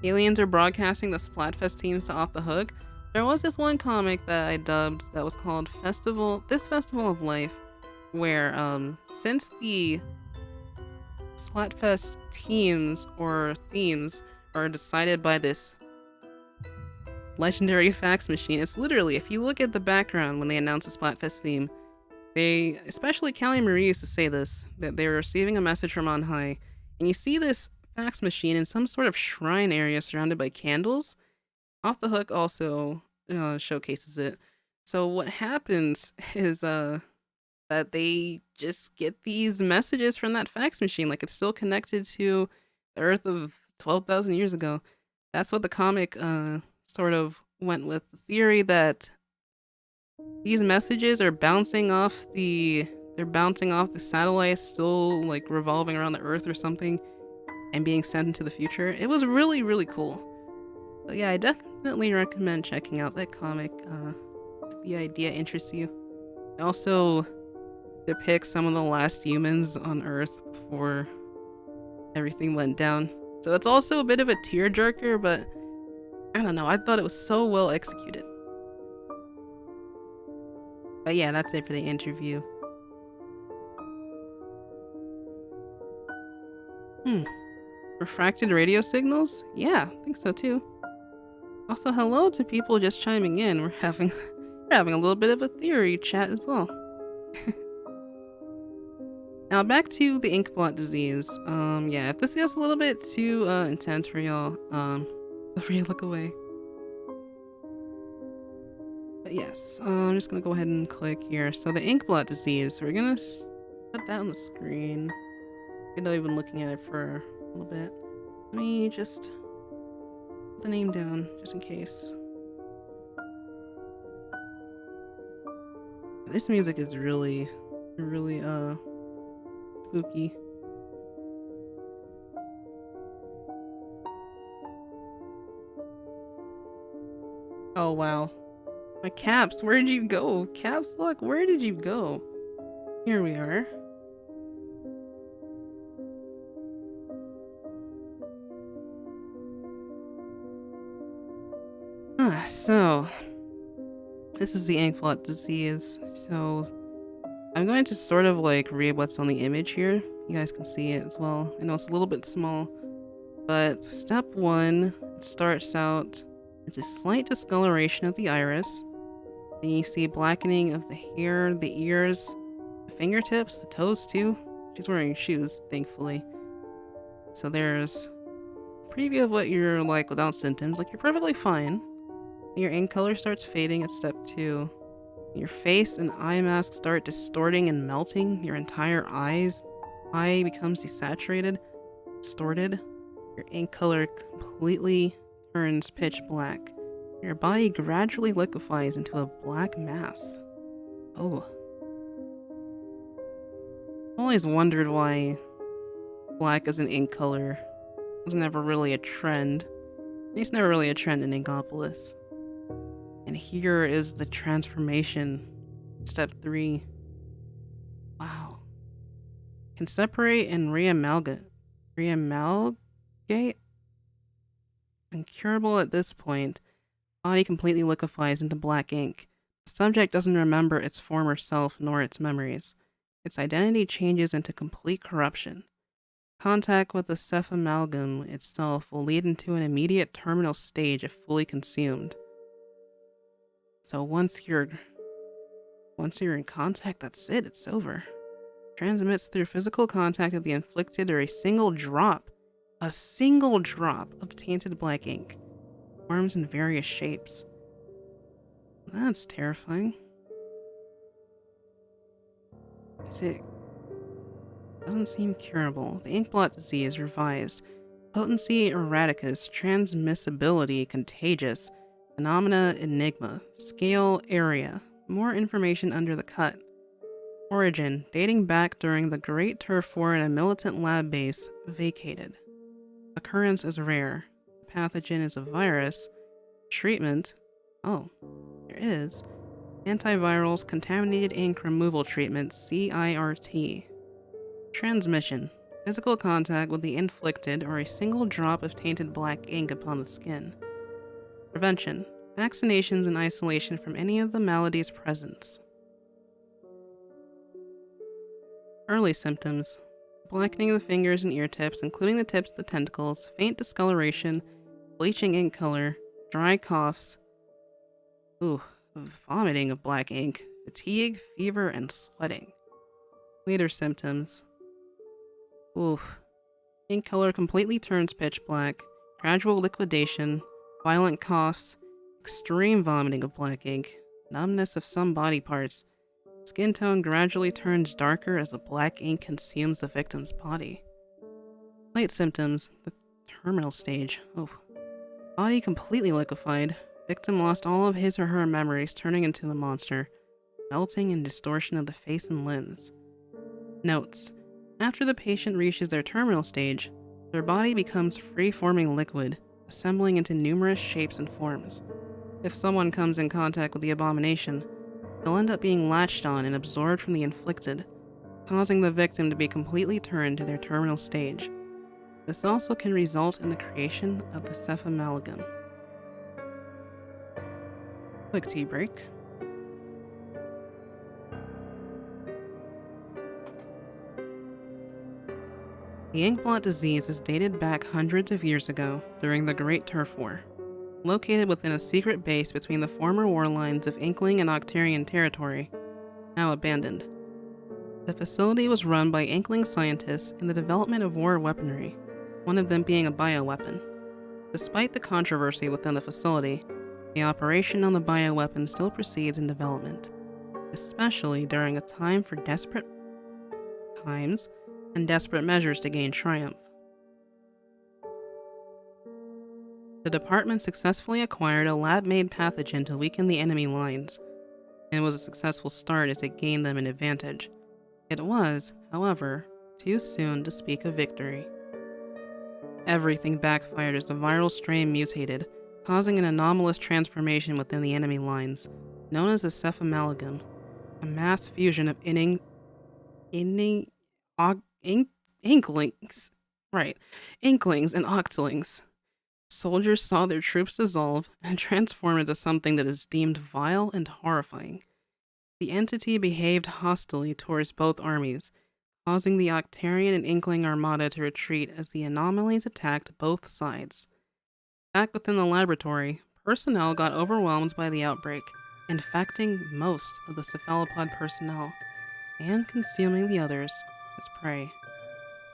Aliens are broadcasting the Splatfest teams to Off the Hook. There was this one comic that I dubbed that was called This Festival of Life, where since the Splatfest teams or themes are decided by this legendary fax machine, it's literally, if you look at the background when they announce a Splatfest theme, they, especially Callie and Marie used to say this, that they were receiving a message from on high, and you see this fax machine in some sort of shrine area surrounded by candles. Off the Hook also showcases it. So what happens is that they just get these messages from that fax machine, like it's still connected to the Earth of 12,000 years ago. That's what the comic sort of went with, the theory that these messages are bouncing off the satellites still like revolving around the Earth or something and being sent into the future. It was really, really cool. So yeah, I definitely recommend checking out that comic if the idea interests you. It also depicts some of the last humans on Earth before everything went down. So it's also a bit of a tearjerker, but I don't know, I thought it was so well executed. But yeah, that's it for the interview. Refracted radio signals? Yeah, I think so too. Also, hello to people just chiming in. We're having a little bit of a theory chat as well. Now back to the Inkblot disease. Yeah, if this gets a little bit too intense for y'all, feel free to look away. But yes, I'm just gonna go ahead and click here. So the Inkblot disease, we're gonna put that on the screen. Even though I've been looking at it for a little bit. Let me just put the name down, just in case. This music is really, really, spooky. Oh, wow. My Caps, where did you go? Caps, look, where did you go? Here we are. So this is the Inkblot disease. So I'm going to sort of like read what's on the image here. You guys can see it as well. I know it's a little bit small, but step 1, it starts out, it's a slight discoloration of the iris. Then you see blackening of the hair, the ears, the fingertips, the toes too. She's wearing shoes, thankfully. So there's a preview of what you're like without symptoms. Like, you're perfectly fine. Your ink color starts fading at step 2. Your face and eye masks start distorting and melting. Your entire eye becomes desaturated, distorted. Your ink color completely turns pitch black. Your body gradually liquefies into a black mass. Oh. I've always wondered why black as an ink color was never really a trend. At least never really a trend in Inkopolis. And here is the transformation. Step 3. Wow. Can separate and reamalgate. Incurable at this point. Body completely liquefies into black ink. The subject doesn't remember its former self nor its memories. Its identity changes into complete corruption. Contact with the cephamalgam itself will lead into an immediate terminal stage if fully consumed. So once you're in contact, that's it, it's over. Transmits through physical contact of the inflicted or a single drop of tainted black ink. Forms in various shapes. That's terrifying. It doesn't seem curable. The Inkblot disease revised. Potency erraticus, transmissibility contagious, phenomena enigma, scale area. More information under the cut. Origin, dating back during the Great Turf War in a militant lab base, vacated. Occurrence is rare. Pathogen is a virus. Treatment, there is. Antivirals, contaminated ink removal treatment, CIRT. Transmission, physical contact with the inflicted or a single drop of tainted black ink upon the skin. Prevention, vaccinations and isolation from any of the maladies present. Early symptoms, blackening of the fingers and ear tips, including the tips of the tentacles, faint discoloration, bleaching ink color, dry coughs, vomiting of black ink, fatigue, fever, and sweating. Later symptoms, ink color completely turns pitch black, gradual liquidation, violent coughs, extreme vomiting of black ink, numbness of some body parts. Skin tone gradually turns darker as the black ink consumes the victim's body. Late symptoms, the terminal stage. Body completely liquefied. Victim lost all of his or her memories, turning into the monster. Melting and distortion of the face and limbs. Notes. After the patient reaches their terminal stage, their body becomes free-forming liquid, assembling into numerous shapes and forms. If someone comes in contact with the abomination, they'll end up being latched on and absorbed from the inflicted, causing the victim to be completely turned to their terminal stage. This also can result in the creation of the cephamalgam. Quick tea break. The Inkblot disease is dated back hundreds of years ago during the Great Turf War. Located within a secret base between the former war lines of Inkling and Octarian territory, now abandoned. The facility was run by Inkling scientists in the development of war weaponry, one of them being a bioweapon. Despite the controversy within the facility, the operation on the bioweapon still proceeds in development, especially during a time for desperate times and desperate measures to gain triumph. The department successfully acquired a lab-made pathogen to weaken the enemy lines, and it was a successful start as it gained them an advantage. It was, however, too soon to speak of victory. Everything backfired as the viral strain mutated, causing an anomalous transformation within the enemy lines, known as a cephamalgam, a mass fusion of inklings and octolings. Soldiers saw their troops dissolve and transform into something that is deemed vile and horrifying. The entity behaved hostilely towards both armies, causing the Octarian and Inkling armada to retreat as the anomalies attacked both sides. Back within the laboratory, personnel got overwhelmed by the outbreak, infecting most of the cephalopod personnel and consuming the others as prey.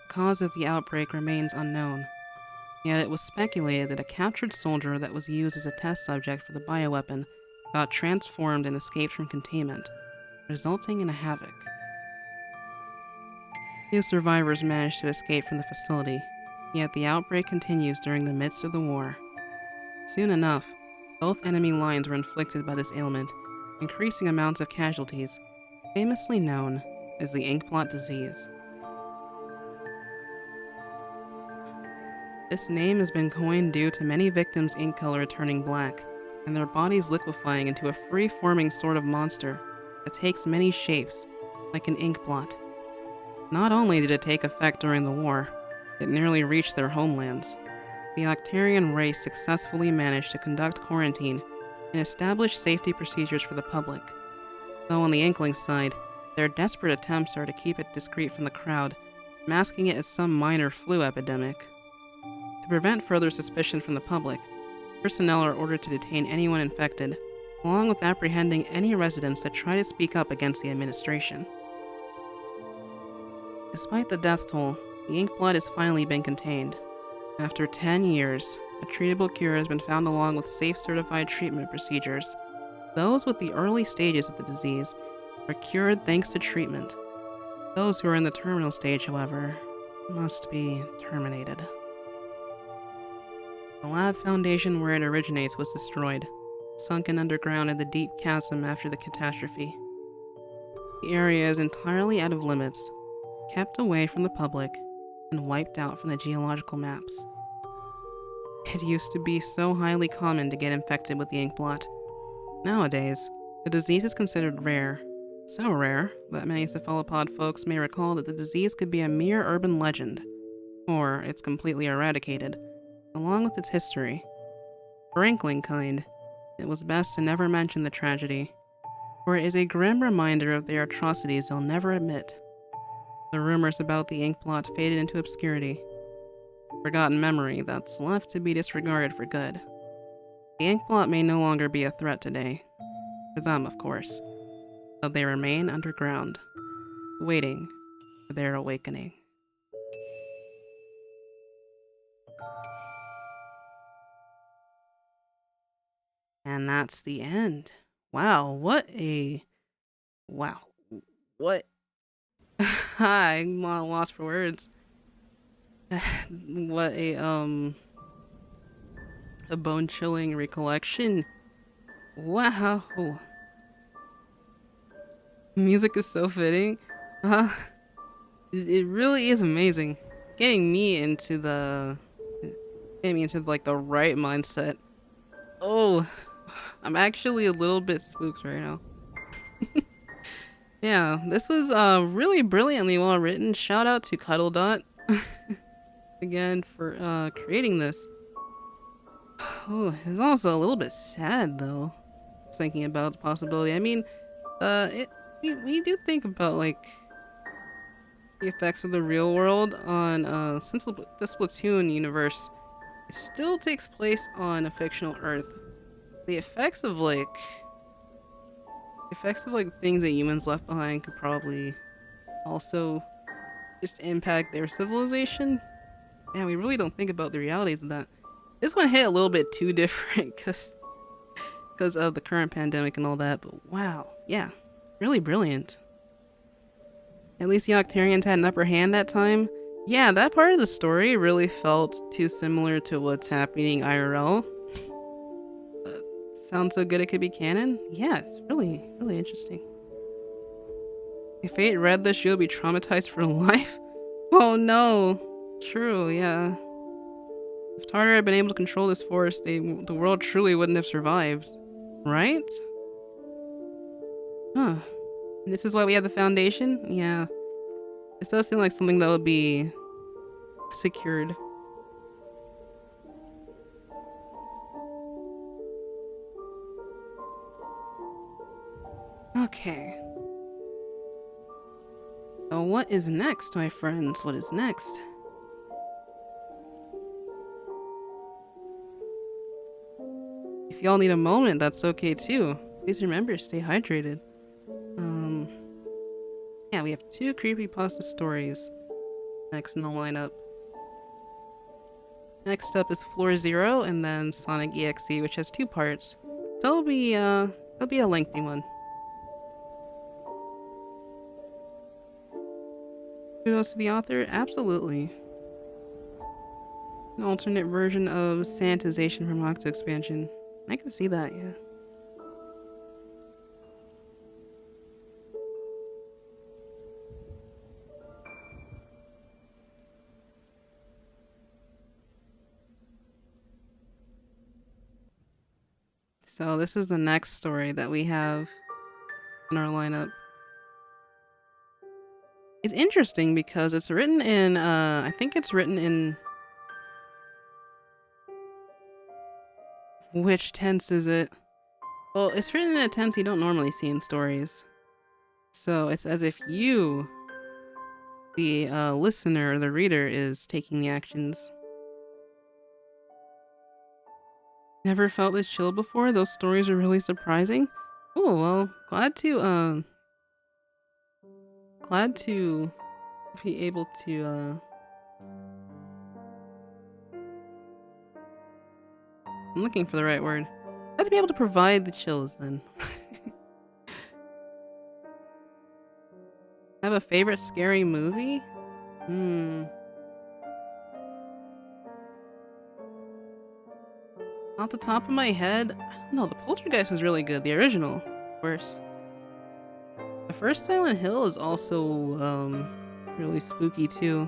The cause of the outbreak remains unknown, yet it was speculated that a captured soldier that was used as a test subject for the bioweapon got transformed and escaped from containment, resulting in a havoc. Few survivors managed to escape from the facility, yet the outbreak continues during the midst of the war. Soon enough, both enemy lines were inflicted by this ailment, increasing amounts of casualties, famously known as the Inkblot disease. This name has been coined due to many victims' ink color turning black, and their bodies liquefying into a free-forming sort of monster that takes many shapes, like an inkblot. Not only did it take effect during the war, it nearly reached their homelands. The Octarian race successfully managed to conduct quarantine and establish safety procedures for the public. Though on the Inkling side, their desperate attempts are to keep it discreet from the crowd, masking it as some minor flu epidemic. To prevent further suspicion from the public, personnel are ordered to detain anyone infected, along with apprehending any residents that try to speak up against the administration. Despite the death toll, the Inkblot has finally been contained. After 10 years, a treatable cure has been found along with safe certified treatment procedures. Those with the early stages of the disease are cured thanks to treatment. Those who are in the terminal stage, however, must be terminated. The lab foundation where it originates was destroyed, sunken underground in the deep chasm after the catastrophe. The area is entirely out of limits, kept away from the public, and wiped out from the geological maps. It used to be so highly common to get infected with the Inkblot. Nowadays, the disease is considered rare. So rare that many cephalopod folks may recall that the disease could be a mere urban legend, or it's completely eradicated, along with its history. For Inkling kind, it was best to never mention the tragedy, for it is a grim reminder of their atrocities they'll never admit. The rumors about the Inkblot faded into obscurity, forgotten memory that's left to be disregarded for good. The Inkblot may no longer be a threat today, for them of course, but they remain underground, waiting for their awakening. And that's the end. Wow, what? I'm lost for words. What a bone-chilling recollection. Wow. Music is so fitting. It really is amazing. Getting me into like the right mindset. Oh, I'm actually a little bit spooked right now. Yeah, this was really brilliantly well written. Shout out to Cuddlebot again for creating this. Oh, it's also a little bit sad though. Thinking about the possibility. I mean, we do think about like the effects of the real world on since the Splatoon universe, it still takes place on a fictional Earth. The effects of things that humans left behind could probably also just impact their civilization. Man, we really don't think about the realities of that. This one hit a little bit too different because of the current pandemic and all that, but wow, yeah, really brilliant. At least the Octarians had an upper hand that time. Yeah, that part of the story really felt too similar to what's happening IRL. Sounds so good it could be canon? Yeah, it's really, really interesting. If Fate read this, she'll be traumatized for life? Oh no. True, yeah. If Tartar had been able to control this force, the world truly wouldn't have survived. Right? Huh. And this is why we have the Foundation? Yeah. This does seem like something that would be secured. Okay. So what is next, my friends? What is next? If y'all need a moment, that's okay too. Please remember, stay hydrated. Yeah, we have 2 creepypasta stories next in the lineup. Next up is Floor Zero, and then SONIC.EXE, which has 2 parts. They'll be It'll be a lengthy one. Kudos to the author? Absolutely. An alternate version of sanitization from Octo expansion. I can see that, yeah. So this is the next story that we have in our lineup. It's interesting because it's written in, I think it's written in... Which tense is it? Well, it's written in a tense you don't normally see in stories. So it's as if you, the listener or the reader, is taking the actions. Never felt this chill before? Those stories are really surprising? Oh, well, glad to be able to, I'm looking for the right word. Glad to be able to provide the chills, then. Have a favorite scary movie? Off the top of my head, I don't know, the Poltergeist was really good, the original, of course. The first Silent Hill is also, really spooky too.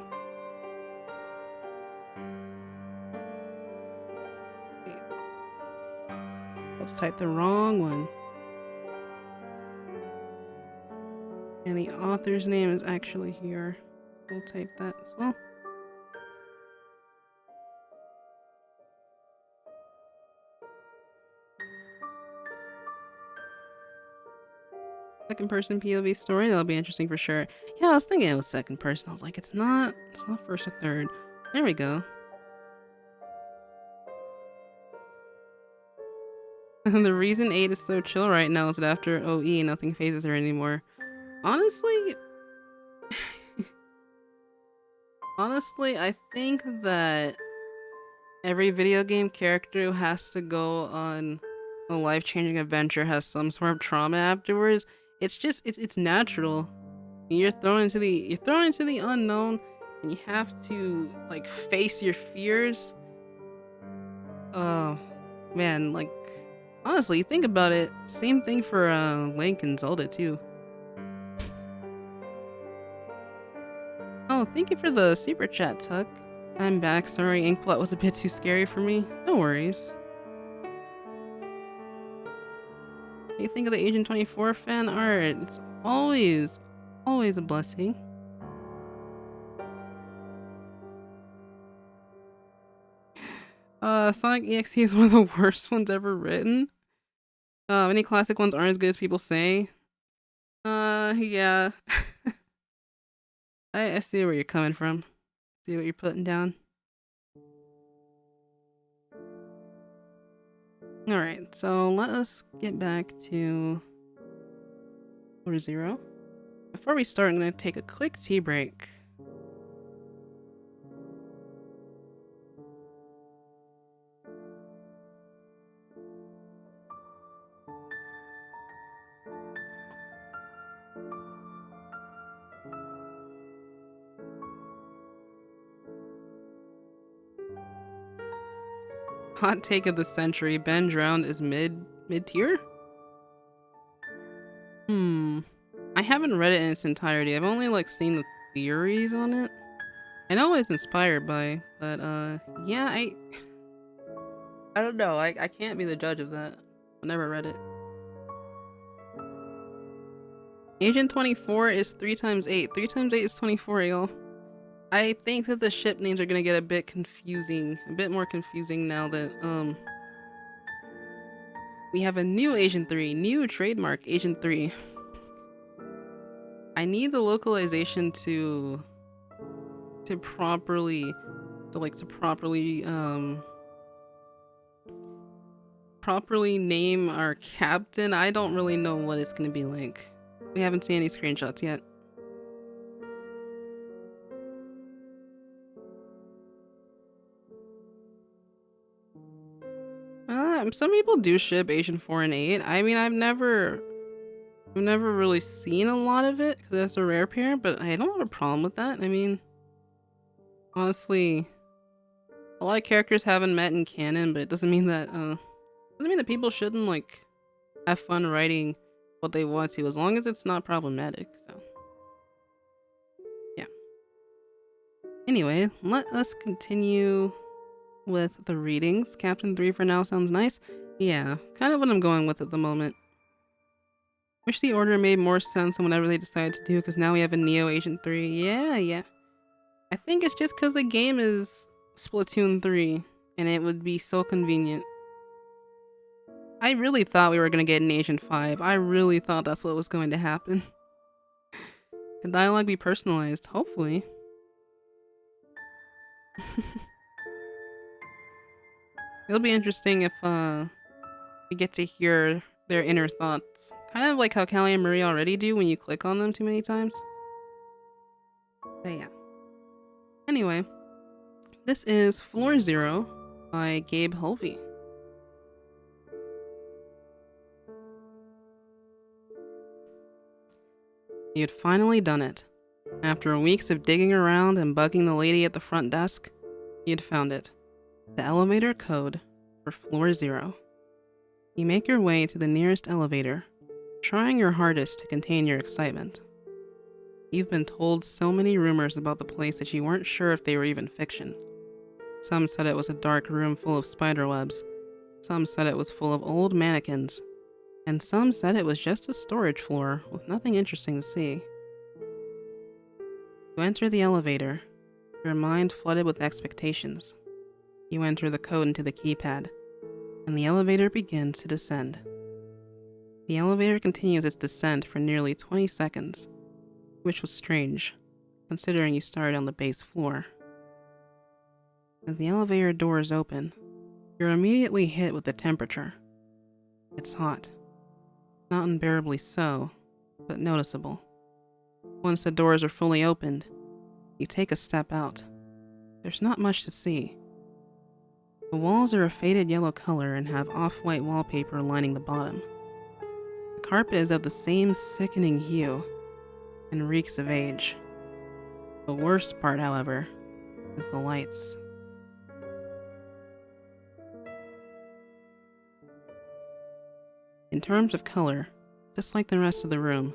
Wait. I'll type the wrong one. And the author's name is actually here. We'll type that as well. Second person POV story, that'll be interesting for sure. Yeah, I was thinking it was second person. I was like, it's not first or third. There we go. The reason 8 is so chill right now is that after OE, nothing phases her anymore. Honestly, I think that every video game character who has to go on a life-changing adventure has some sort of trauma afterwards. It's natural. You're thrown into the unknown, and you have to like face your fears. Oh man, like honestly, think about it. Same thing for Link and Zelda too. Oh, thank you for the super chat, Tuck. I'm back. Sorry, Inkblot was a bit too scary for me. No worries. What do you think of the Agent 24 fan art? It's always a blessing. SONIC.EXE is one of the worst ones ever written. Any classic ones aren't as good as people say. Yeah. I see where you're coming from. See what you're putting down. Alright, so let us get back to Order 0. Before we start, I'm going to take a quick tea break. Hot take of the century, Ben Drowned is mid-tier? I haven't read it in its entirety. I've only like seen the theories on it. I know it's inspired by, but yeah, I don't know. I can't be the judge of that. I never read it. Agent 24 is 3 times 8. 3 times 8 is 24, y'all. I think that the ship names are gonna get a bit confusing, a bit more confusing now that we have a new Agent 3, new trademark Agent 3. I need the localization to properly name our captain. I don't really know what it's gonna be like. We haven't seen any screenshots yet. Well, Some people do ship Agent 4 and 8. I mean, I've never really seen a lot of it because it's a rare pair, but I don't have a problem with that. I mean, honestly, a lot of characters haven't met in canon, but it doesn't mean that people shouldn't like have fun writing what they want to, as long as it's not problematic. So, yeah. Anyway, let us continue with the readings. Captain 3 for now sounds nice. Yeah, kind of what I'm going with at the moment. Wish the order made more sense than whatever they decided to do, because now we have a Neo Agent 3. Yeah. I think it's just because the game is Splatoon 3, and it would be so convenient. I really thought we were going to get an Agent 5. I really thought that's what was going to happen. Can dialogue be personalized? Hopefully. It'll be interesting if we get to hear their inner thoughts. Kind of like how Callie and Marie already do when you click on them too many times. But yeah. Anyway, this is Floor Zero by Gabe Hulvey. You'd finally done it. After weeks of digging around and bugging the lady at the front desk, you'd found it. The elevator code for Floor Zero. You make your way to the nearest elevator, trying your hardest to contain your excitement. You've been told so many rumors about the place that you weren't sure if they were even fiction. Some said it was a dark room full of spiderwebs, some said it was full of old mannequins, and some said it was just a storage floor with nothing interesting to see. You enter the elevator, your mind flooded with expectations. You enter the code into the keypad, and the elevator begins to descend. The elevator continues its descent for nearly 20 seconds, which was strange, considering you started on the base floor. As the elevator doors open, you're immediately hit with the temperature. It's hot. Not unbearably so, but noticeable. Once the doors are fully opened, you take a step out. There's not much to see. The walls are a faded yellow color and have off-white wallpaper lining the bottom. The carpet is of the same sickening hue and reeks of age. The worst part, however, is the lights. In terms of color, just like the rest of the room,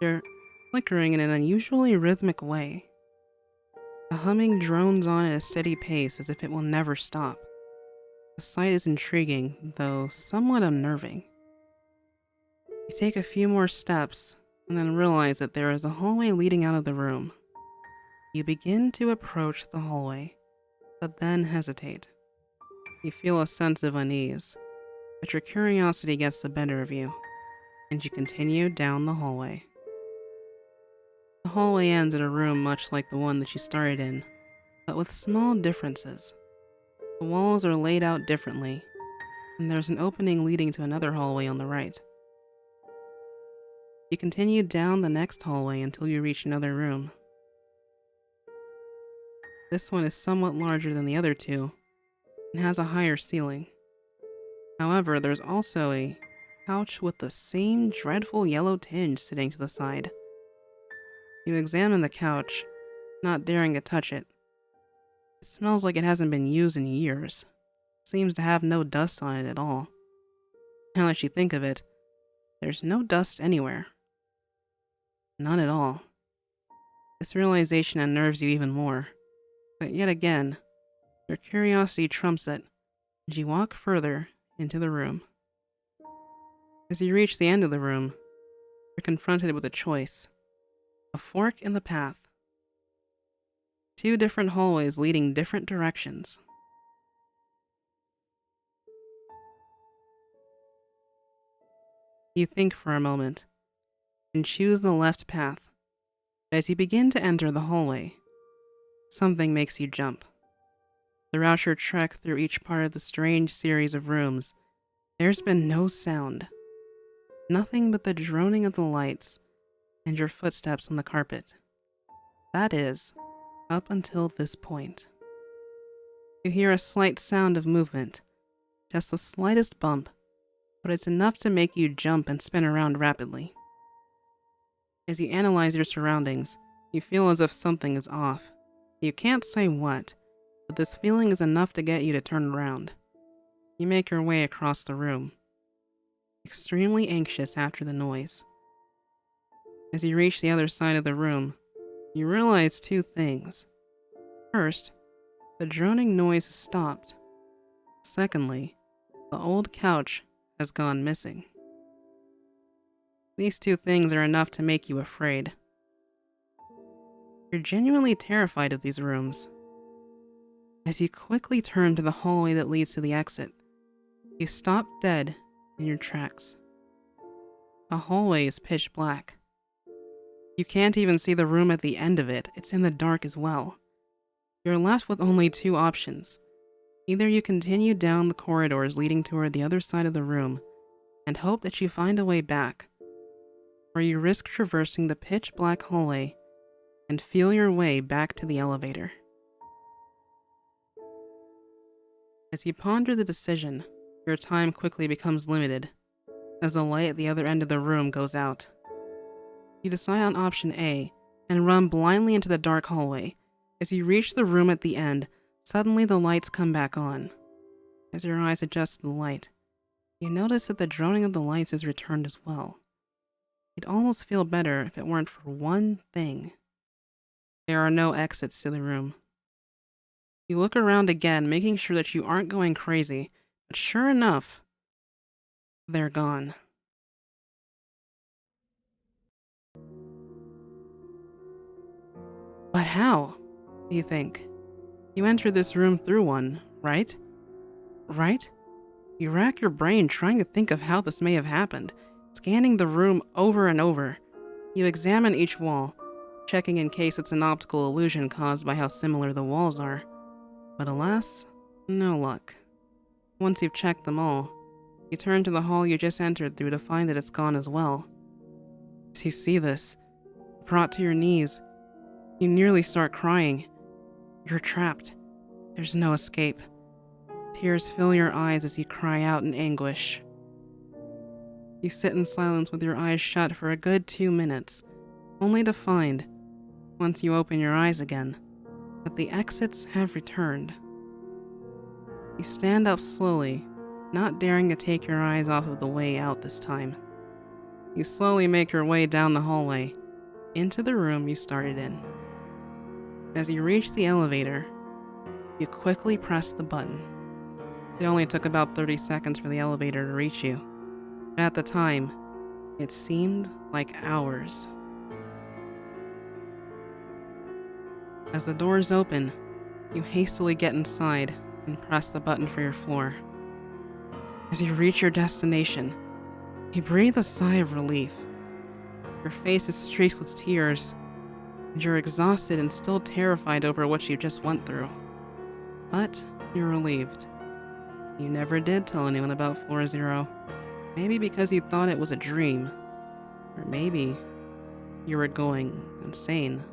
they're flickering in an unusually rhythmic way. The humming drones on at a steady pace as if it will never stop. The sight is intriguing, though somewhat unnerving. You take a few more steps, and then realize that there is a hallway leading out of the room. You begin to approach the hallway, but then hesitate. You feel a sense of unease, but your curiosity gets the better of you, and you continue down the hallway. The hallway ends in a room much like the one that you started in, but with small differences. The walls are laid out differently, and there's an opening leading to another hallway on the right. You continue down the next hallway until you reach another room. This one is somewhat larger than the other two, and has a higher ceiling. However, there's also a couch with the same dreadful yellow tinge sitting to the side. You examine the couch, not daring to touch it. It smells like it hasn't been used in years. Seems to have no dust on it at all. Now that you think of it, there's no dust anywhere. None at all. This realization unnerves you even more, but yet again, your curiosity trumps it, and you walk further into the room. As you reach the end of the room, you're confronted with a choice. A fork in the path. Two different hallways leading different directions. You think for a moment, and choose the left path. But as you begin to enter the hallway, something makes you jump. Throughout your trek through each part of the strange series of rooms, there's been no sound. Nothing but the droning of the lights and your footsteps on the carpet. That is, up until this point. You hear a slight sound of movement, Just the slightest bump, but it's enough to make you jump and spin around rapidly. As you analyze your surroundings, you feel as if something is off. You can't say what, but this feeling is enough to get you to turn around. You make your way across the room, extremely anxious after the noise. As you reach the other side of the room, you realize two things. First, the droning noise has stopped. Secondly, the old couch has gone missing. These two things are enough to make you afraid. You're genuinely terrified of these rooms. As you quickly turn to the hallway that leads to the exit, you stop dead in your tracks. The hallway is pitch black. You can't even see the room at the end of it. It's in the dark as well. You're left with only two options. Either you continue down the corridors leading toward the other side of the room and hope that you find a way back, or you risk traversing the pitch black hallway and feel your way back to the elevator. As you ponder the decision, your time quickly becomes limited as the light at the other end of the room goes out. You decide on option A and run blindly into the dark hallway. As you reach the room at the end, suddenly the lights come back on. As your eyes adjust to the light, you notice that the droning of the lights has returned as well. You'd almost feel better if it weren't for one thing. There are no exits to the room. You look around again, making sure that you aren't going crazy, but sure enough, they're gone. But how? You think. You enter this room through one, right? Right? You rack your brain trying to think of how this may have happened, scanning the room over and over. You examine each wall, checking in case it's an optical illusion caused by how similar the walls are. But alas, no luck. Once you've checked them all, you turn to the hall you just entered through to find that it's gone as well. As you see this, brought to your knees, you nearly start crying. You're trapped. There's no escape. Tears fill your eyes as you cry out in anguish. You sit in silence with your eyes shut for a good 2 minutes, only to find, once you open your eyes again, that the exits have returned. You stand up slowly, not daring to take your eyes off of the way out this time. You slowly make your way down the hallway, into the room you started in. As you reach the elevator, you quickly press the button. It only took about 30 seconds for the elevator to reach you, but at the time, it seemed like hours. As the doors open, you hastily get inside and press the button for your floor. As you reach your destination, you breathe a sigh of relief. Your face is streaked with tears, and you're exhausted and still terrified over what you just went through. But you're relieved. You never did tell anyone about Floor Zero. Maybe because you thought it was a dream. Or maybe you were going insane.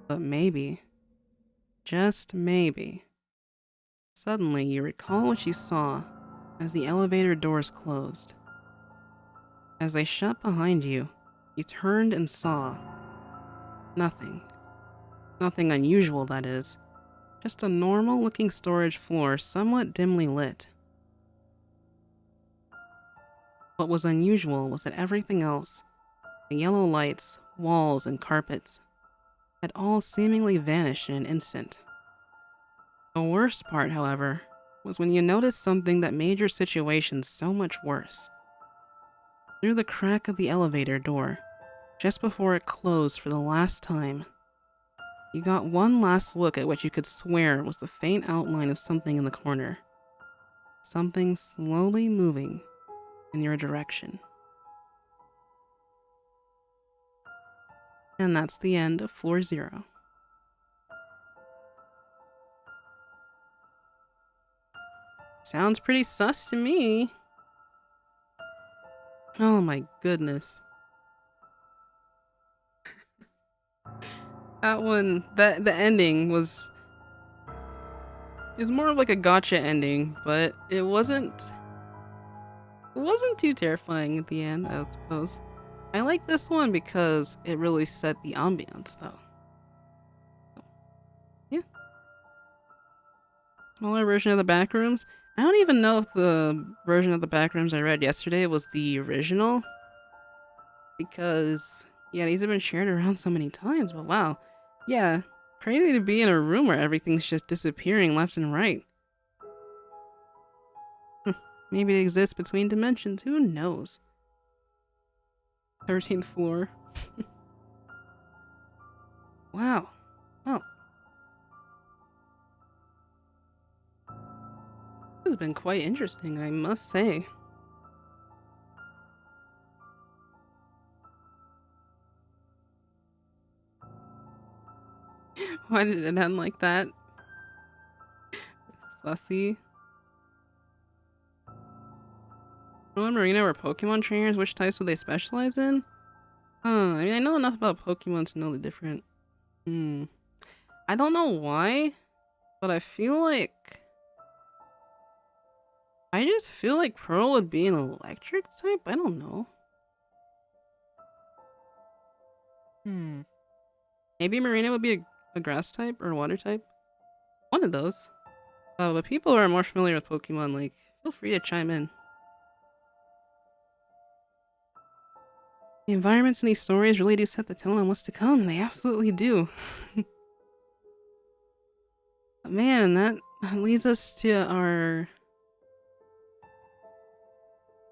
But maybe, just maybe, suddenly you recall what you saw as the elevator doors closed. As they shut behind you, you turned and saw nothing. Nothing unusual, that is. Just a normal-looking storage floor somewhat dimly lit. What was unusual was that everything else, the yellow lights, walls, and carpets, had all seemingly vanished in an instant. The worst part, however, was when you noticed something that made your situation so much worse. Through the crack of the elevator door, just before it closed for the last time, you got one last look at what you could swear was the faint outline of something in the corner. Something slowly moving in your direction. And that's the end of Floor Zero. Sounds pretty sus to me. Oh my goodness. That one, the ending was It's more of like a gotcha ending, but it wasn't too terrifying at the end, I suppose. I like this one because it really set the ambiance though. Yeah. Smaller version of the backrooms. I don't even know if the version of the backrooms I read yesterday was the original. Because, yeah, these have been shared around so many times, but wow. Yeah, crazy to be in a room where everything's just disappearing left and right. Maybe it exists between dimensions, who knows? 13th floor. Wow. Well. This has been quite interesting, I must say. Why did it end like that? Sussy. Pearl Marina were Pokemon trainers. Which types would they specialize in? I mean, I know enough about Pokemon to know the different. I don't know why, but I feel like. I just feel like Pearl would be an electric type. I don't know. Maybe Marina would be a grass type or a water type. One of those. But people who are more familiar with Pokemon, like, feel free to chime in. The environments in these stories really do set the tone on what's to come. They absolutely do. Man, that leads us to our...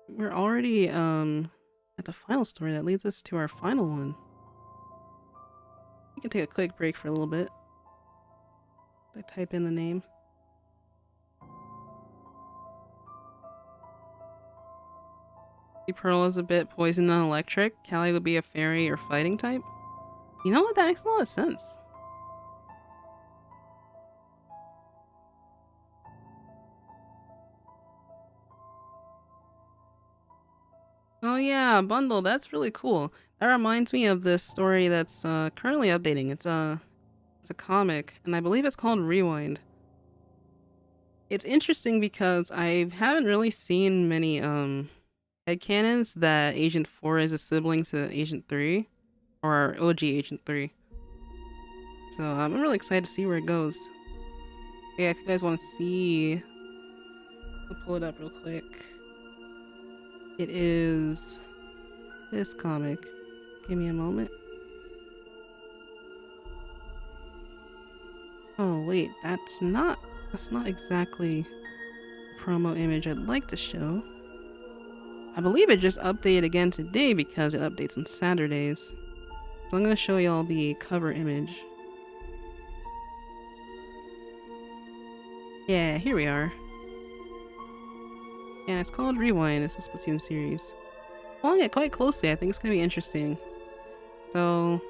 We're already at the final story. That leads us to our final one. We can take a quick break for a little bit. I type in the name. Pearl is a bit poison and electric. Callie would be a fairy or fighting type. You know what? That makes a lot of sense. Oh yeah, bundle. That's really cool. That reminds me of this story that's currently updating. It's a comic, and I believe it's called Rewind. It's interesting because I haven't really seen many headcanons that Agent 4 is a sibling to Agent 3, or OG Agent 3. So I'm really excited to see where it goes. Yeah, if you guys want to see, I'll pull it up real quick. It is this comic. Give me a moment. Oh wait, that's not exactly the promo image I'd like to show. I believe it just updated again today because it updates on Saturdays. So I'm gonna show y'all the cover image. Yeah, here we are. Yeah, it's called Rewind. It's a Splatoon series. Following it quite closely, I think it's gonna be interesting. So,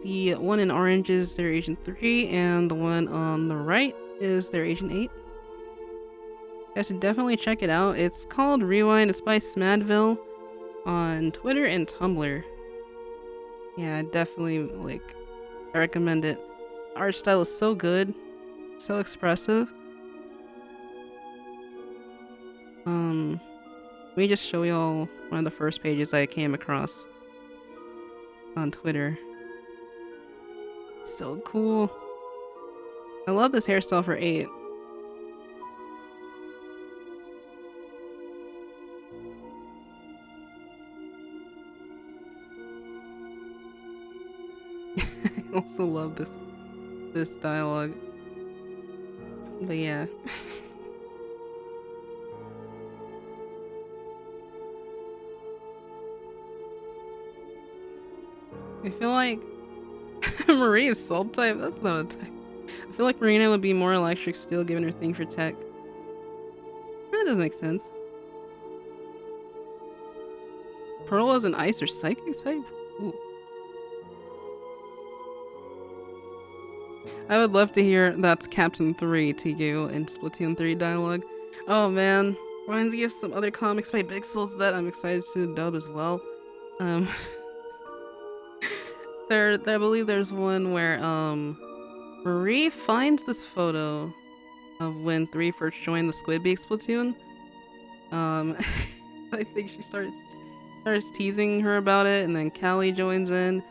the one in orange is their Agent 3, and the one on the right is their Agent 8. You guys should definitely check it out. It's called Rewind. It's by Smadville on Twitter and Tumblr. Yeah, definitely, I recommend it. The art style is so good, so expressive. Let me just show y'all one of the first pages I came across on Twitter. So cool. I love this hairstyle for 8. I also love this dialogue. But yeah. I feel like Maria's soul type. That's not a type. I feel like Marina would be more electric steel given her thing for tech. That doesn't make sense. Pearl is an ice or psychic type? Ooh. I would love to hear that's Captain 3 to you in Splatoon 3 dialogue. Oh man. Reminds me of some other comics by Big Souls that I'm excited to dub as well. I believe there's one where Marie finds this photo of when 3 first joined the Squidbeak Splatoon. I think she starts teasing her about it, and then Callie joins in,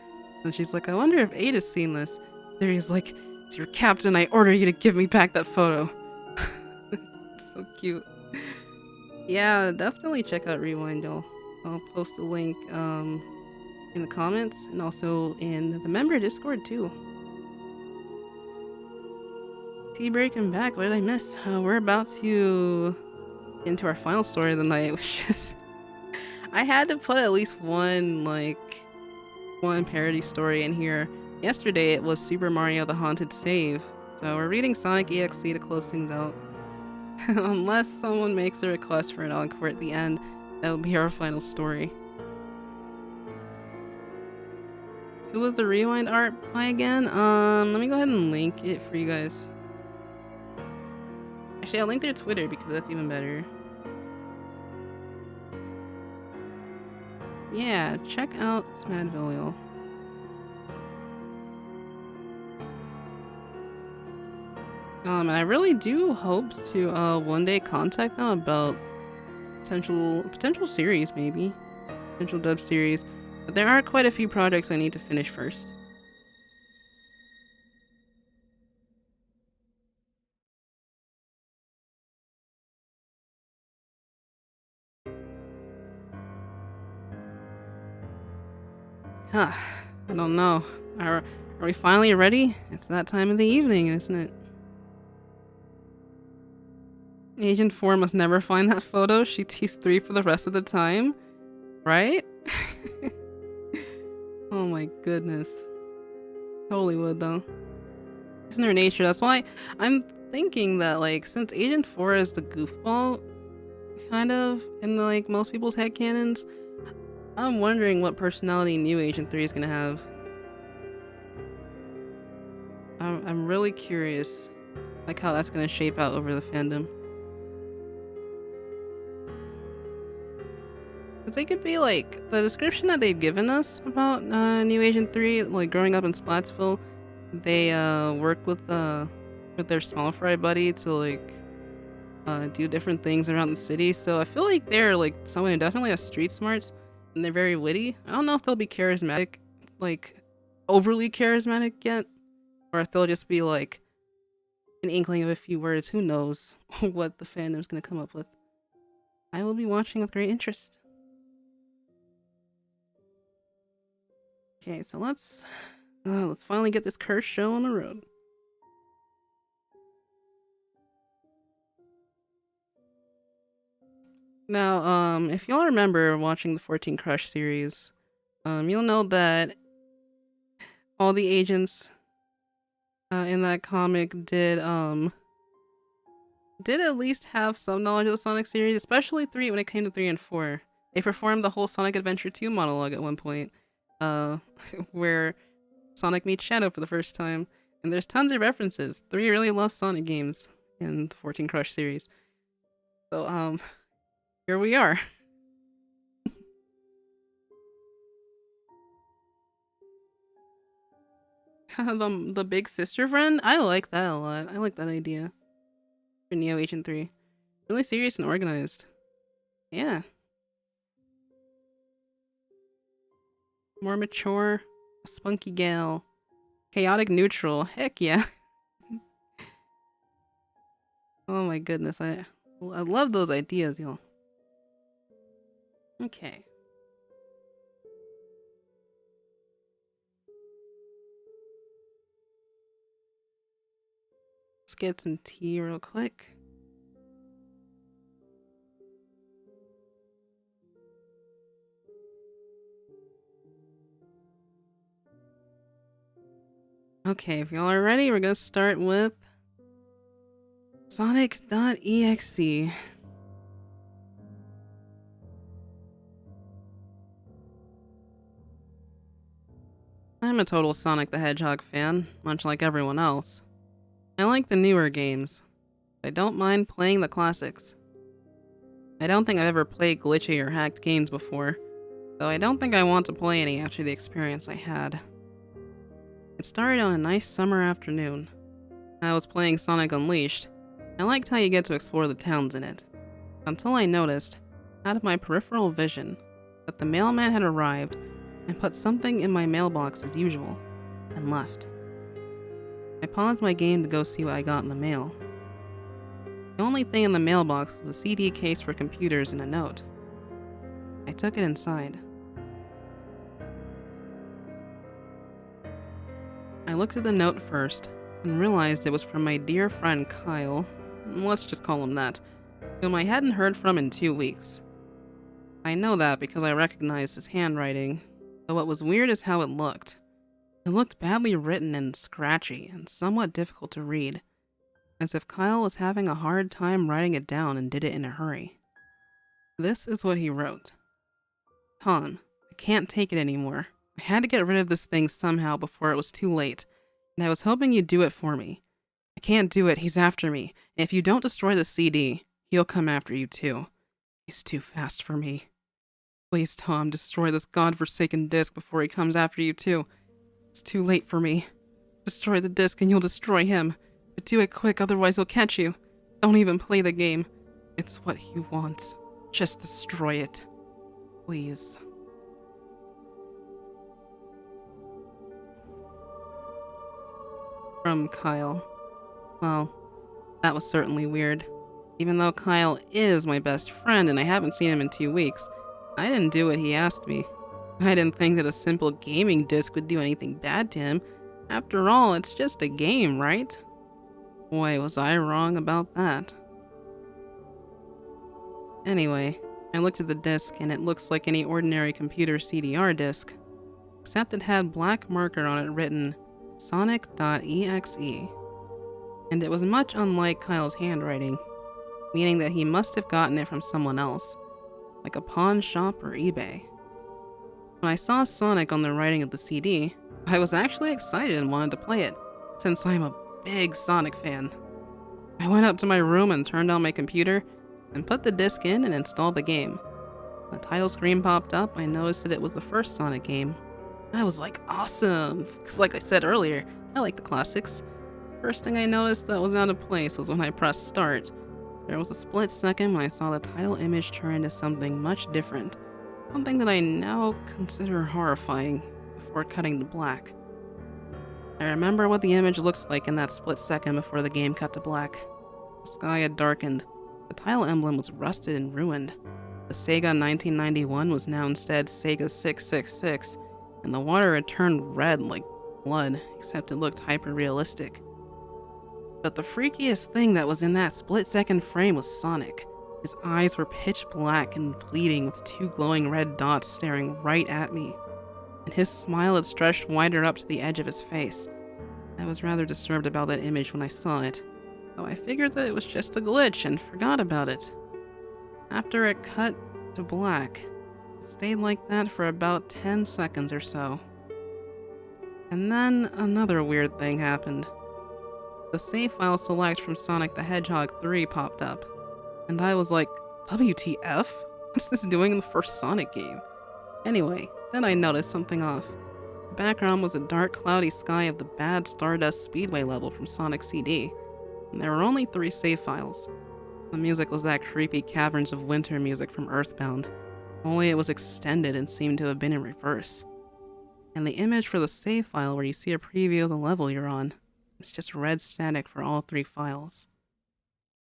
and she's like, I wonder if 8 has seen this. 3 is like, it's your captain, I order you to give me back that photo. So cute. Yeah, definitely check out Rewind, y'all. I'll post a link in the comments and also in the member Discord too. Tea break and back. What did I miss? We're about to get into our final story of the night, which is I had to put at least one parody story in here. Yesterday it was Super Mario the Haunted Save, so we're reading SONIC.EXE to close things out. Unless someone makes a request for an encore at the end, that'll be our final story. Who was the rewind art by again? Let me go ahead and link it for you guys. Actually, I'll link their Twitter because that's even better. Yeah, check out Smadville, y'all. And I really do hope to one day contact them about potential series, maybe potential dub series. But there are quite a few projects I need to finish first. Huh. I don't know. Are we finally ready? It's that time of the evening, isn't it? Agent 4 must never find that photo. She teased 3 for the rest of the time. Right? Oh my goodness. Totally would, though. It's in their nature. That's why I'm thinking that, like, since Agent 4 is the goofball, kind of, in like most people's headcanons, I'm wondering what personality new Agent 3 is gonna have. I'm really curious, like, how that's gonna shape out over the fandom. Because they could be like, the description that they've given us about new Agent 3, like growing up in Splatsville, they work with their small fry buddy to like do different things around the city. So I feel like they're like someone who definitely has street smarts and they're very witty. I don't know if they'll be charismatic, like overly charismatic yet, or if they'll just be like an inkling of a few words. Who knows what the fandom's gonna come up with. I will be watching with great interest. Okay, so let's finally get this cursed show on the road. Now, if y'all remember watching the 14 Crush series, you'll know that all the agents in that comic did at least have some knowledge of the Sonic series, especially 3 when it came to 3 and 4. They performed the whole Sonic Adventure 2 monologue at one point. Where Sonic meets Shadow for the first time, and there's tons of references. 3 really loves Sonic games in the 14 Crush series. So, here we are. The big sister friend? I like that a lot. I like that idea. For Neo Agent 3. Really serious and organized. Yeah. More mature. A spunky gal. Chaotic neutral. Heck yeah. Oh my goodness. I love those ideas, y'all. Okay. Let's get some tea real quick. Okay, if y'all are ready, we're gonna start with SONIC.EXE. I'm a total Sonic the Hedgehog fan, much like everyone else. I like the newer games. I don't mind playing the classics. I don't think I've ever played glitchy or hacked games before, though I don't think I want to play any after the experience I had. It started on a nice summer afternoon. I was playing Sonic Unleashed. I liked how you get to explore the towns in it. Until I noticed, out of my peripheral vision, that the mailman had arrived and put something in my mailbox as usual, and left. I paused my game to go see what I got in the mail. The only thing in the mailbox was a CD case for computers and a note. I took it inside. I looked at the note first, and realized it was from my dear friend Kyle, let's just call him that, whom I hadn't heard from in 2 weeks. I know that because I recognized his handwriting, though what was weird is how it looked. It looked badly written and scratchy, and somewhat difficult to read, as if Kyle was having a hard time writing it down and did it in a hurry. This is what he wrote. Tom, I can't take it anymore. I had to get rid of this thing somehow before it was too late, and I was hoping you'd do it for me. I can't do it, he's after me, and if you don't destroy the CD, he'll come after you too. He's too fast for me. Please, Tom, destroy this godforsaken disc before he comes after you too. It's too late for me. Destroy the disc and you'll destroy him. But do it quick, otherwise he'll catch you. Don't even play the game. It's what he wants. Just destroy it. Please. From Kyle. Well, that was certainly weird. Even though Kyle is my best friend and I haven't seen him in 2 weeks, I didn't do what he asked me. I didn't think that a simple gaming disc would do anything bad to him. After all, it's just a game, right? Boy, was I wrong about that. Anyway, I looked at the disc and it looks like any ordinary computer CDR disc, except it had black marker on it written SONIC.EXE. And it was much unlike Kyle's handwriting, meaning that he must have gotten it from someone else, like a pawn shop or eBay. When I saw Sonic on the writing of the CD, I was actually excited and wanted to play it, since I'm a big Sonic fan. I went up to my room and turned on my computer, and put the disc in and installed the game. When the title screen popped up, I noticed that it was the first Sonic game. I was like, awesome, because like I said earlier, I like the classics. First thing I noticed that was out of place was when I pressed start. There was a split second when I saw the title image turn into something much different. Something that I now consider horrifying, before cutting to black. I remember what the image looks like in that split second before the game cut to black. The sky had darkened. The title emblem was rusted and ruined. The Sega 1991 was now instead Sega 666, and the water had turned red like blood, except it looked hyper-realistic. But the freakiest thing that was in that split-second frame was Sonic. His eyes were pitch black and bleeding with 2 glowing red dots staring right at me, and his smile had stretched wider up to the edge of his face. I was rather disturbed about that image when I saw it, though I figured that it was just a glitch and forgot about it. After it cut to black, it stayed like that for about 10 seconds or so. And then another weird thing happened. The save file select from Sonic the Hedgehog 3 popped up, and I was like, WTF? What's this doing in the first Sonic game? Anyway, then I noticed something off. The background was a dark, cloudy sky of the bad Stardust Speedway level from Sonic CD, and there were only 3 save files. The music was that creepy Caverns of Winter music from Earthbound, only it was extended and seemed to have been in reverse. And the image for the save file where you see a preview of the level you're on, it's just red static for all 3 files.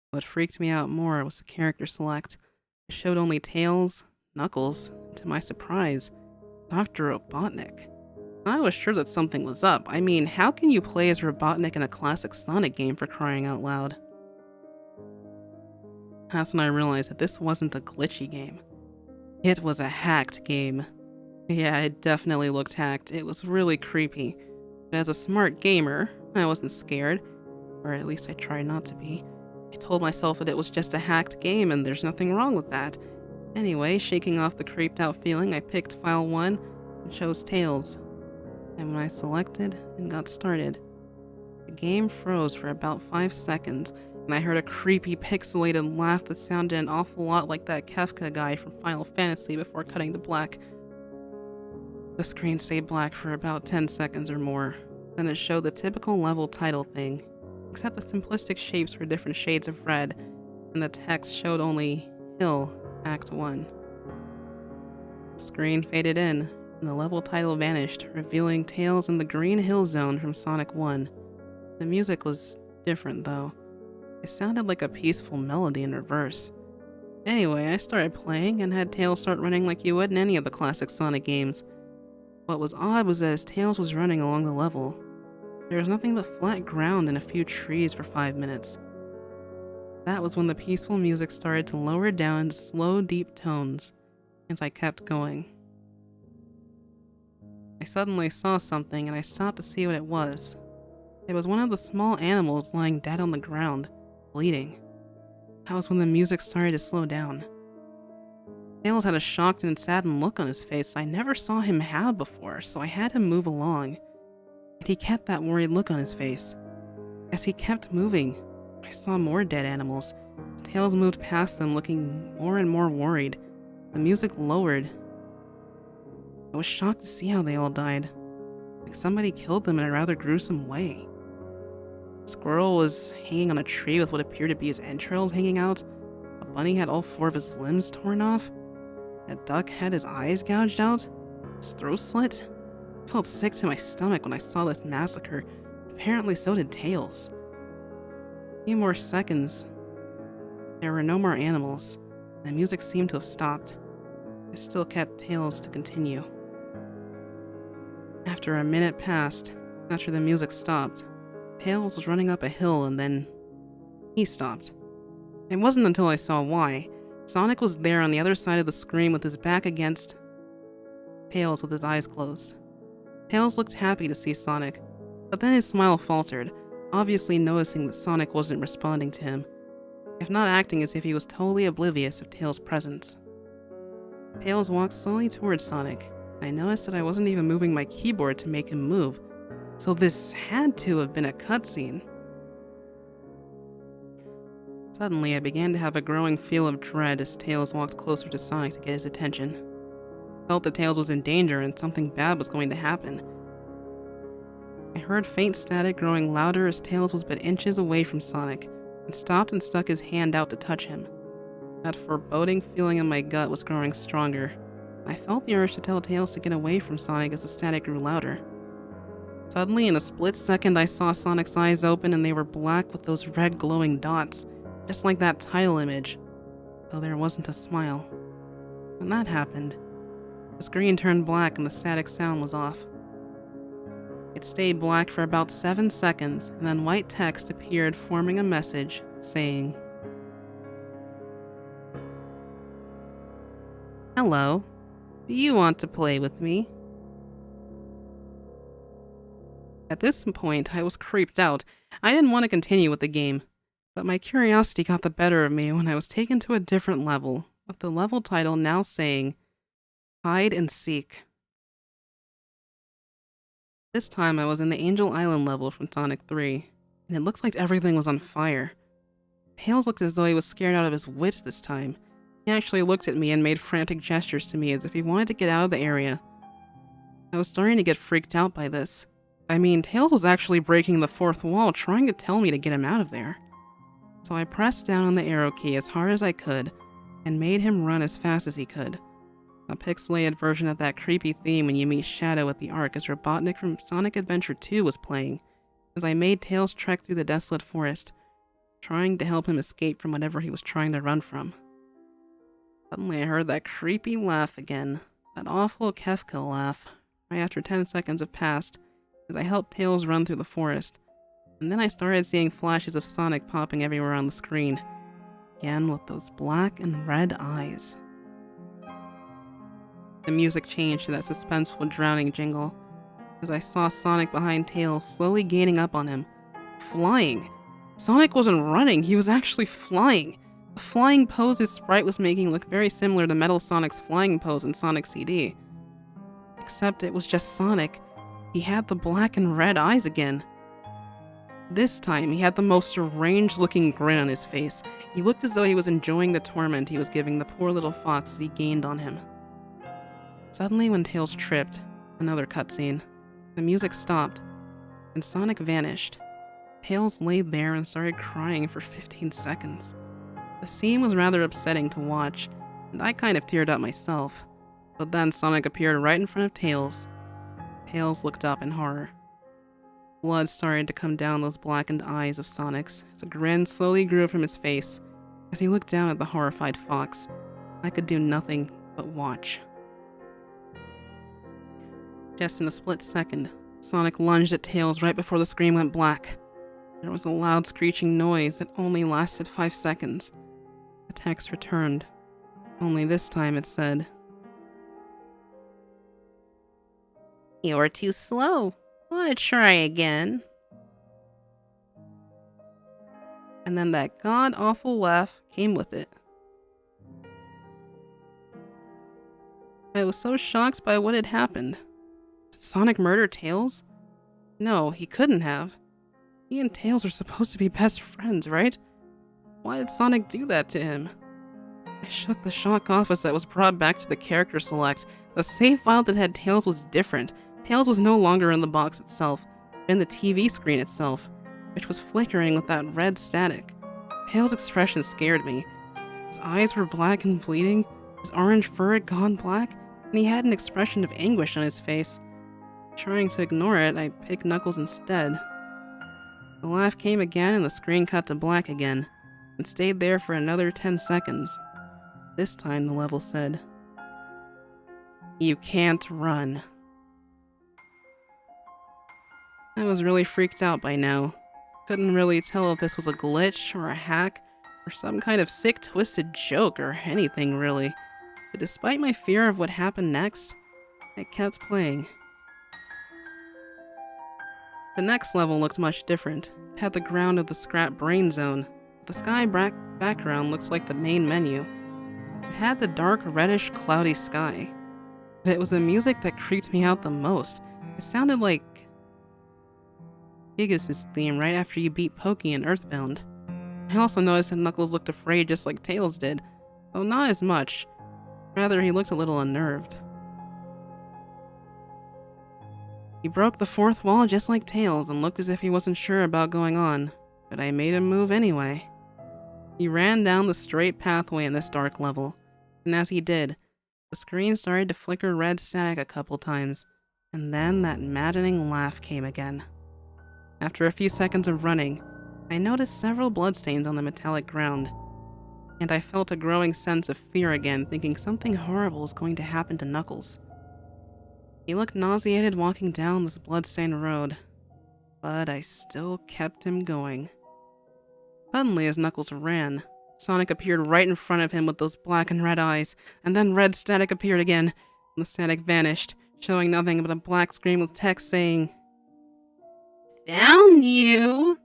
What freaked me out more was the character select. It showed only Tails, Knuckles, and to my surprise, Dr. Robotnik. I was sure that something was up. I mean, how can you play as Robotnik in a classic Sonic game, for crying out loud? That's when I realized that this wasn't a glitchy game. It was a hacked game. Yeah, it definitely looked hacked. It was really creepy. But as a smart gamer, I wasn't scared, or at least I tried not to be. I told myself that it was just a hacked game and there's nothing wrong with that. Anyway, shaking off the creeped out feeling, I picked file 1 and chose Tails. And when I selected and got started, the game froze for about 5 seconds, and I heard a creepy pixelated laugh that sounded an awful lot like that Kefka guy from Final Fantasy before cutting to black. The screen stayed black for about 10 seconds or more. Then it showed the typical level title thing, except the simplistic shapes were different shades of red, and the text showed only Hill, Act 1. The screen faded in, and the level title vanished, revealing Tales in the Green Hill Zone from Sonic 1. The music was different, though. It sounded like a peaceful melody in reverse. Anyway, I started playing and had Tails start running like you would in any of the classic Sonic games. What was odd was that as Tails was running along the level, there was nothing but flat ground and a few trees for 5 minutes. That was when the peaceful music started to lower down into slow, deep tones as I kept going. I suddenly saw something and I stopped to see what it was. It was one of the small animals lying dead on the ground, bleeding. That was when the music started to slow down. Tails had a shocked and saddened look on his face that I never saw him have before, so I had him move along. And he kept that worried look on his face. As he kept moving, I saw more dead animals. Tails moved past them, looking more and more worried. The music lowered. I was shocked to see how they all died. Like somebody killed them in a rather gruesome way. A squirrel was hanging on a tree with what appeared to be his entrails hanging out. A bunny had all 4 of his limbs torn off. A duck had his eyes gouged out. His throat slit. I felt sick to my stomach when I saw this massacre. Apparently so did Tails. A few more seconds. There were no more animals. The music seemed to have stopped. I still kept Tails to continue. After a minute passed, after the music stopped, Tails was running up a hill and then he stopped. It wasn't until I saw why. Sonic was there on the other side of the screen with his back against Tails with his eyes closed. Tails looked happy to see Sonic, but then his smile faltered, obviously noticing that Sonic wasn't responding to him, if not acting as if he was totally oblivious of Tails' presence. Tails walked slowly towards Sonic. I noticed that I wasn't even moving my keyboard to make him move, so this had to have been a cutscene. Suddenly, I began to have a growing feel of dread as Tails walked closer to Sonic to get his attention. I felt that Tails was in danger and something bad was going to happen. I heard faint static growing louder as Tails was but inches away from Sonic, and stopped and stuck his hand out to touch him. That foreboding feeling in my gut was growing stronger. I felt the urge to tell Tails to get away from Sonic as the static grew louder. Suddenly, in a split second, I saw Sonic's eyes open and they were black with those red glowing dots, just like that title image, though there wasn't a smile. When that happened, the screen turned black and the static sound was off. It stayed black for about 7 seconds, and then white text appeared forming a message saying, "Hello, do you want to play with me?" At this point, I was creeped out. I didn't want to continue with the game, but my curiosity got the better of me when I was taken to a different level, with the level title now saying, "Hide and Seek." This time I was in the Angel Island level from Sonic 3, and it looked like everything was on fire. Tails looked as though he was scared out of his wits this time. He actually looked at me and made frantic gestures to me as if he wanted to get out of the area. I was starting to get freaked out by this. I mean, Tails was actually breaking the 4th wall, trying to tell me to get him out of there. So I pressed down on the arrow key as hard as I could, and made him run as fast as he could. A pixelated version of that creepy theme when you meet Shadow at the Ark as Robotnik from Sonic Adventure 2 was playing, as I made Tails trek through the desolate forest, trying to help him escape from whatever he was trying to run from. Suddenly I heard that creepy laugh again, that awful Kefka laugh, right after 10 seconds have passed, as I helped Tails run through the forest, and then I started seeing flashes of Sonic popping everywhere on the screen, again with those black and red eyes. The music changed to that suspenseful drowning jingle, as I saw Sonic behind Tails slowly gaining up on him, flying. Sonic wasn't running, he was actually flying. The flying pose his sprite was making looked very similar to Metal Sonic's flying pose in Sonic CD. Except it was just Sonic. He had the black and red eyes again. This time, he had the most strange looking grin on his face. He looked as though he was enjoying the torment he was giving the poor little fox as he gained on him. Suddenly, when Tails tripped, another cutscene, the music stopped, and Sonic vanished. Tails laid there and started crying for 15 seconds. The scene was rather upsetting to watch, and I kind of teared up myself. But then Sonic appeared right in front of Tails. Tails looked up in horror. Blood started to come down those blackened eyes of Sonic's as a grin slowly grew from his face. As he looked down at the horrified fox, I could do nothing but watch. Just in a split second, Sonic lunged at Tails right before the screen went black. There was a loud screeching noise that only lasted 5 seconds. The text returned, only this time it said, "You're too slow. Wanna try again?" And then that god-awful laugh came with it. I was so shocked by what had happened. Did Sonic murder Tails? No, he couldn't have. He and Tails are supposed to be best friends, right? Why did Sonic do that to him? I shook the shock off as I was brought back to the character select. The save file that had Tails was different. Tails was no longer in the box itself, but in the TV screen itself, which was flickering with that red static. Tails' expression scared me. His eyes were black and bleeding, his orange fur had gone black, and he had an expression of anguish on his face. Trying to ignore it, I picked Knuckles instead. The laugh came again and the screen cut to black again, and stayed there for another 10 seconds. This time the level said, "You can't run." I was really freaked out by now. Couldn't really tell if this was a glitch or a hack or some kind of sick twisted joke or anything really. But despite my fear of what happened next, I kept playing. The next level looked much different. It had the ground of the scrap brain zone. The sky background looks like the main menu. It had the dark reddish cloudy sky. But it was the music that creeped me out the most. It sounded like Gigas' theme right after you beat Pokey in Earthbound. I also noticed that Knuckles looked afraid just like Tails did, though not as much. Rather, he looked a little unnerved. He broke the fourth wall just like Tails and looked as if he wasn't sure about going on, but I made him move anyway. He ran down the straight pathway in this dark level, and as he did, the screen started to flicker red static a couple times, and then that maddening laugh came again. After a few seconds of running, I noticed several bloodstains on the metallic ground, and I felt a growing sense of fear again, thinking something horrible was going to happen to Knuckles. He looked nauseated walking down this bloodstained road, but I still kept him going. Suddenly, as Knuckles ran, Sonic appeared right in front of him with those black and red eyes, and then red static appeared again, and the static vanished, showing nothing but a black screen with text saying, "Found you!"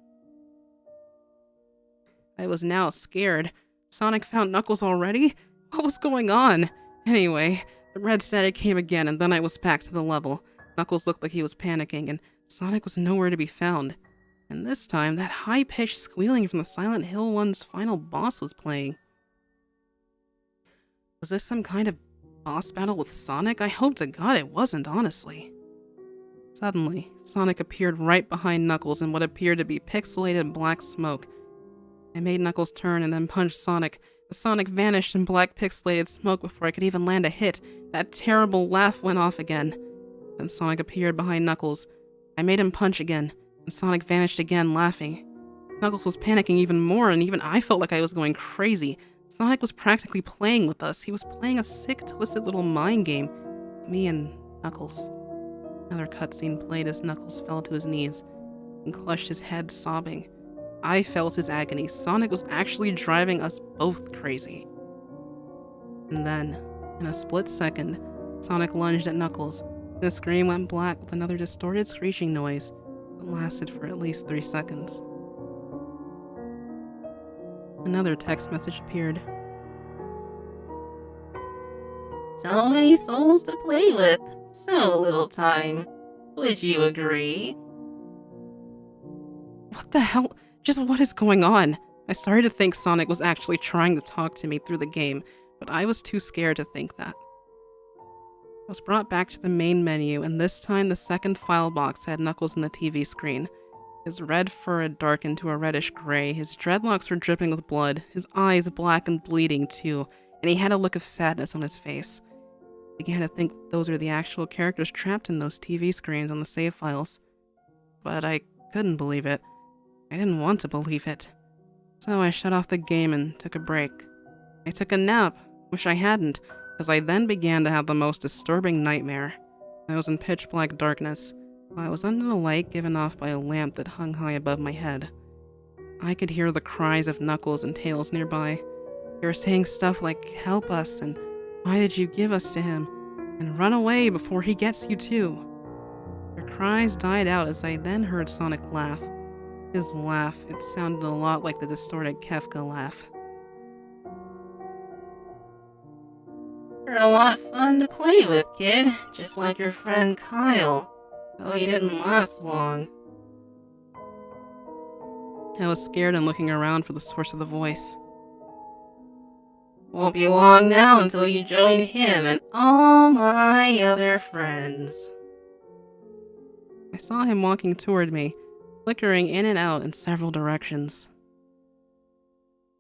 I was now scared. Sonic found Knuckles already? What was going on? Anyway, the red static came again, and then I was back to the level. Knuckles looked like he was panicking, and Sonic was nowhere to be found. And this time, that high-pitched squealing from the Silent Hill 1's final boss was playing. Was this some kind of boss battle with Sonic? I hope to God it wasn't, honestly. Suddenly, Sonic appeared right behind Knuckles in what appeared to be pixelated black smoke. I made Knuckles turn and then punched Sonic. The Sonic vanished in black pixelated smoke before I could even land a hit. That terrible laugh went off again. Then Sonic appeared behind Knuckles. I made him punch again, and Sonic vanished again, laughing. Knuckles was panicking even more, and even I felt like I was going crazy. Sonic was practically playing with us. He was playing a sick, twisted little mind game. Me and Knuckles. Another cutscene played as Knuckles fell to his knees and clutched his head, sobbing. I felt his agony. Sonic was actually driving us both crazy. And then, in a split second, Sonic lunged at Knuckles. The screen went black with another distorted screeching noise that lasted for at least 3 seconds. Another text message appeared. So many souls to play with, so little time. Would you agree? What the hell? Just what is going on? I started to think Sonic was actually trying to talk to me through the game, but I was too scared to think that. I was brought back to the main menu, and this time the second file box had Knuckles in the TV screen. His red fur had darkened to a reddish gray, his dreadlocks were dripping with blood, his eyes black and bleeding too, and he had a look of sadness on his face. I began to think those were the actual characters trapped in those TV screens on the save files. But I couldn't believe it. I didn't want to believe it. So I shut off the game and took a break. I took a nap. Wish I hadn't, because I then began to have the most disturbing nightmare. I was in pitch black darkness. I was under the light given off by a lamp that hung high above my head. I could hear the cries of Knuckles and Tails nearby. They were saying stuff like, "Help us," and "Why did you give us to him?" and "Run away before he gets you too." Their cries died out as I then heard Sonic laugh. His laugh, it sounded a lot like the distorted Kefka laugh. You're a lot fun to play with, kid, just like your friend Kyle. Though he didn't last long. I was scared and looking around for the source of the voice. Won't be long now until you join him and all my other friends. I saw him walking toward me, flickering in and out in several directions.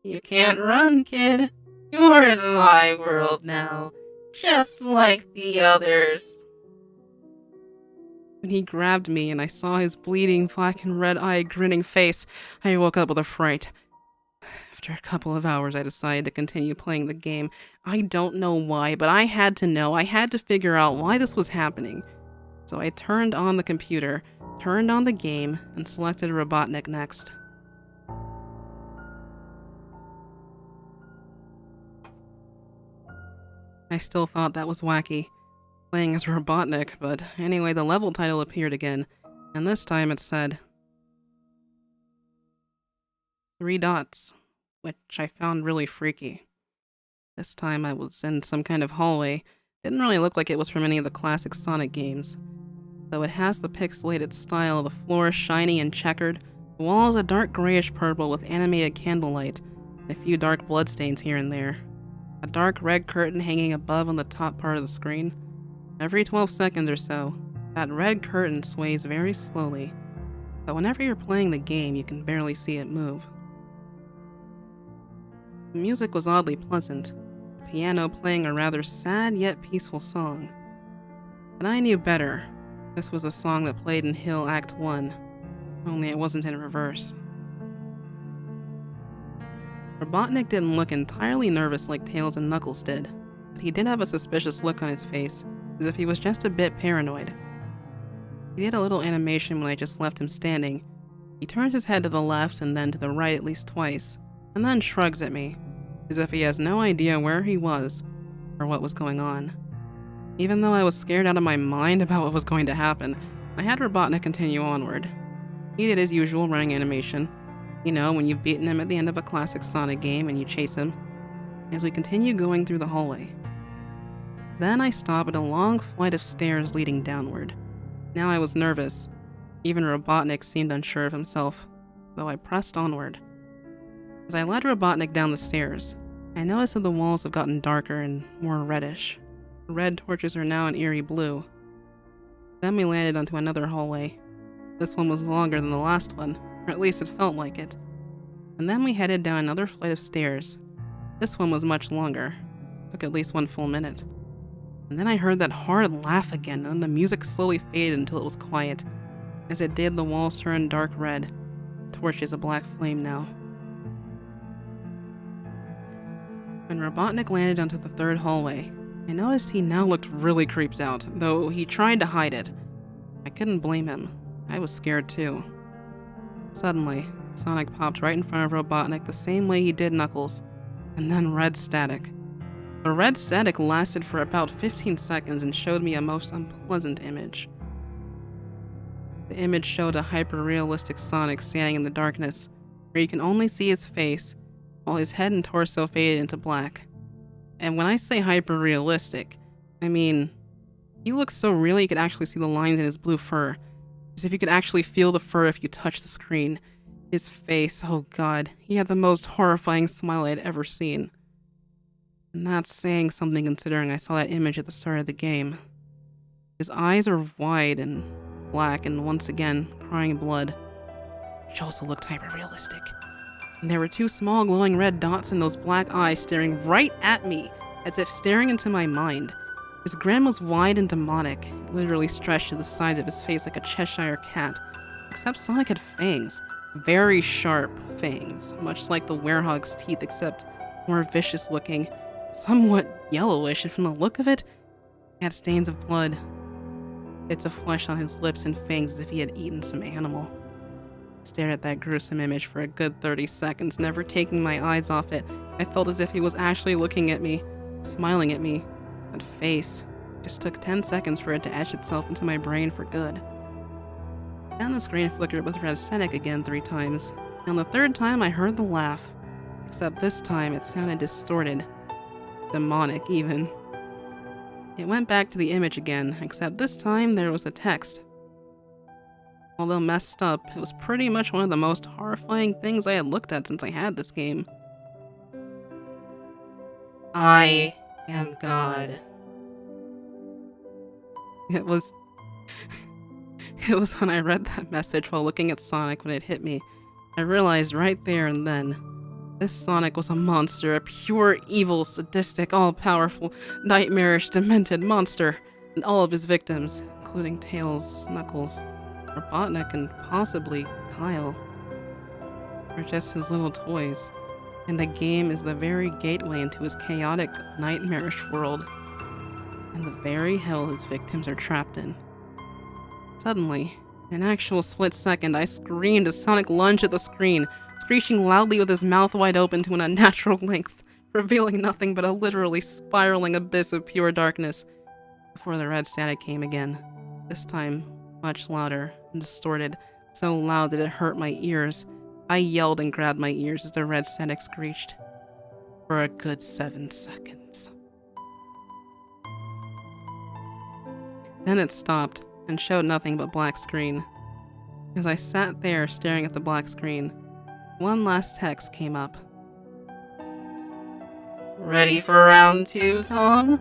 You can't run, kid. You're in my world now, just like the others. When he grabbed me and I saw his bleeding black and red-eyed grinning face, I woke up with a fright. After a couple of hours, I decided to continue playing the game. I don't know why, but I had to know. I had to figure out why this was happening. So I turned on the computer, turned on the game, and selected Robotnik next. I still thought that was wacky, playing as Robotnik, but anyway, the level title appeared again, and this time it said 3 dots, which I found really freaky. This time I was in some kind of hallway. Didn't really look like it was from any of the classic Sonic games. Though it has the pixelated style, the floor shiny and checkered, the walls a dark grayish purple with animated candlelight, and a few dark bloodstains here and there. A dark red curtain hanging above on the top part of the screen. Every 12 seconds or so, that red curtain sways very slowly, but whenever you're playing the game, you can barely see it move. The music was oddly pleasant, the piano playing a rather sad yet peaceful song. But I knew better. This was a song that played in Hill Act 1, only it wasn't in reverse. Robotnik didn't look entirely nervous like Tails and Knuckles did, but he did have a suspicious look on his face, as if he was just a bit paranoid. He did a little animation when I just left him standing. He turns his head to the left and then to the right at least twice, and then shrugs at me, as if he has no idea where he was or what was going on. Even though I was scared out of my mind about what was going to happen, I had Robotnik continue onward. He did his usual running animation. You know, when you've beaten him at the end of a classic Sonic game and you chase him, as we continue going through the hallway. Then I stop at a long flight of stairs leading downward. Now I was nervous. Even Robotnik seemed unsure of himself, though I pressed onward. As I led Robotnik down the stairs, I noticed that the walls have gotten darker and more reddish. The red torches are now an eerie blue. Then we landed onto another hallway. This one was longer than the last one, or at least it felt like it. And then we headed down another flight of stairs. This one was much longer. Took at least 1 full minute. And then I heard that hard laugh again, and then the music slowly faded until it was quiet. As it did, the walls turned dark red. The torch is a black flame now. When Robotnik landed onto the third hallway, I noticed he now looked really creeped out, though he tried to hide it. I couldn't blame him. I was scared too. Suddenly, Sonic popped right in front of Robotnik the same way he did Knuckles, and then red static. The red static lasted for about 15 seconds and showed me a most unpleasant image. The image showed a hyper-realistic Sonic standing in the darkness, where you can only see his face, while his head and torso faded into black. And when I say hyper-realistic, I mean, he looks so real you could actually see the lines in his blue fur, as if you could actually feel the fur if you touched the screen. His face, oh god, he had the most horrifying smile I'd ever seen. And that's saying something considering I saw that image at the start of the game. His eyes are wide and black and once again crying blood. which also looked hyper-realistic. And there were two small glowing red dots in those black eyes staring right at me, as if staring into my mind. His grin was wide and demonic, literally stretched to the sides of his face like a Cheshire cat, except Sonic had fangs. Very sharp fangs, much like the werehog's teeth, except more vicious looking, somewhat yellowish, and from the look of it, he had stains of blood. Bits of flesh on his lips and fangs as if he had eaten some animal. I stared at that gruesome image for a good 30 seconds, never taking my eyes off it. I felt as if he was actually looking at me, smiling at me. That face just took 10 seconds for it to etch itself into my brain for good. Then the screen flickered with red static again 3 times, and the 3rd time I heard the laugh, except this time it sounded distorted. Demonic, even. It went back to the image again, except this time there was a text. Although messed up, it was pretty much one of the most horrifying things I had looked at since I had this game. I am God. It was when I read that message while looking at Sonic when it hit me. I realized right there and then, this Sonic was a monster, a pure evil, sadistic, all-powerful, nightmarish, demented monster, and all of his victims, including Tails, Knuckles, Robotnik, and possibly Kyle, are just his little toys. And the game is the very gateway into his chaotic, nightmarish world, and the very hell his victims are trapped in. Suddenly, in an actual split second, I screamed as Sonic lunged at the screen, screeching loudly with his mouth wide open to an unnatural length, revealing nothing but a literally spiraling abyss of pure darkness, before the red static came again, this time much louder and distorted, so loud that it hurt my ears. I yelled and grabbed my ears as the red static screeched, for a good 7 seconds. Then it stopped, and showed nothing but black screen. As I sat there staring at the black screen, one last text came up. Ready for round 2, Tom?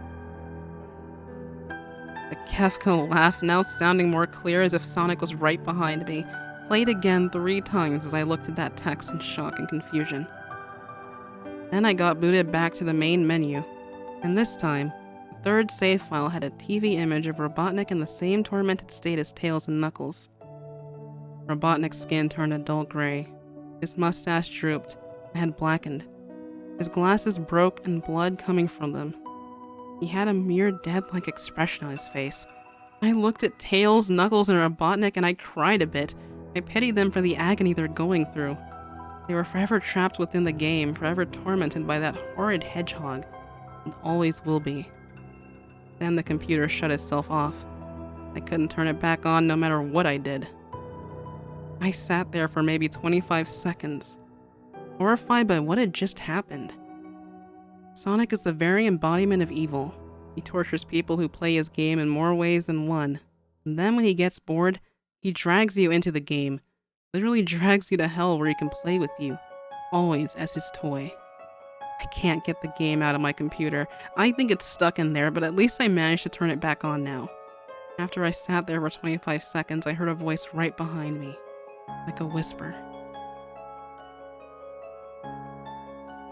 The Kefko laugh, now sounding more clear as if Sonic was right behind me, played again 3 times as I looked at that text in shock and confusion. Then I got booted back to the main menu, and this time, the 3rd save file had a TV image of Robotnik in the same tormented state as Tails and Knuckles. Robotnik's skin turned a dull gray, his mustache drooped and had blackened, his glasses broke and blood coming from them. He had a mere dead-like expression on his face. I looked at Tails, Knuckles, and Robotnik and I cried a bit. I pitied them for the agony they're going through. They were forever trapped within the game, forever tormented by that horrid hedgehog, and always will be. Then the computer shut itself off. I couldn't turn it back on no matter what I did. I sat there for maybe 25 seconds, horrified by what had just happened. Sonic is the very embodiment of evil. He tortures people who play his game in more ways than one. And then when he gets bored, he drags you into the game. Literally drags you to hell where he can play with you, always as his toy. I can't get the game out of my computer. I think it's stuck in there, but at least I managed to turn it back on now. After I sat there for 25 seconds, I heard a voice right behind me, like a whisper.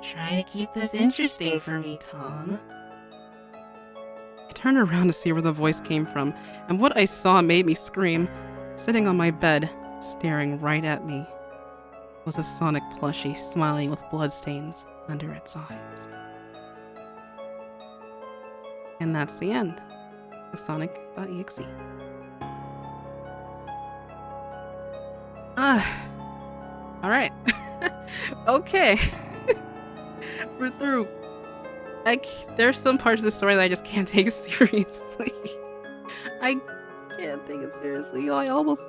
Try to keep this interesting for me, Tom. I turned around to see where the voice came from, and what I saw made me scream. Sitting on my bed, staring right at me, was a Sonic plushie smiling with bloodstains under its eyes. And that's the end of SONIC.EXE. Alright. Okay. We're through. There's some parts of the story that I just can't take seriously. I can't take it seriously. I almost...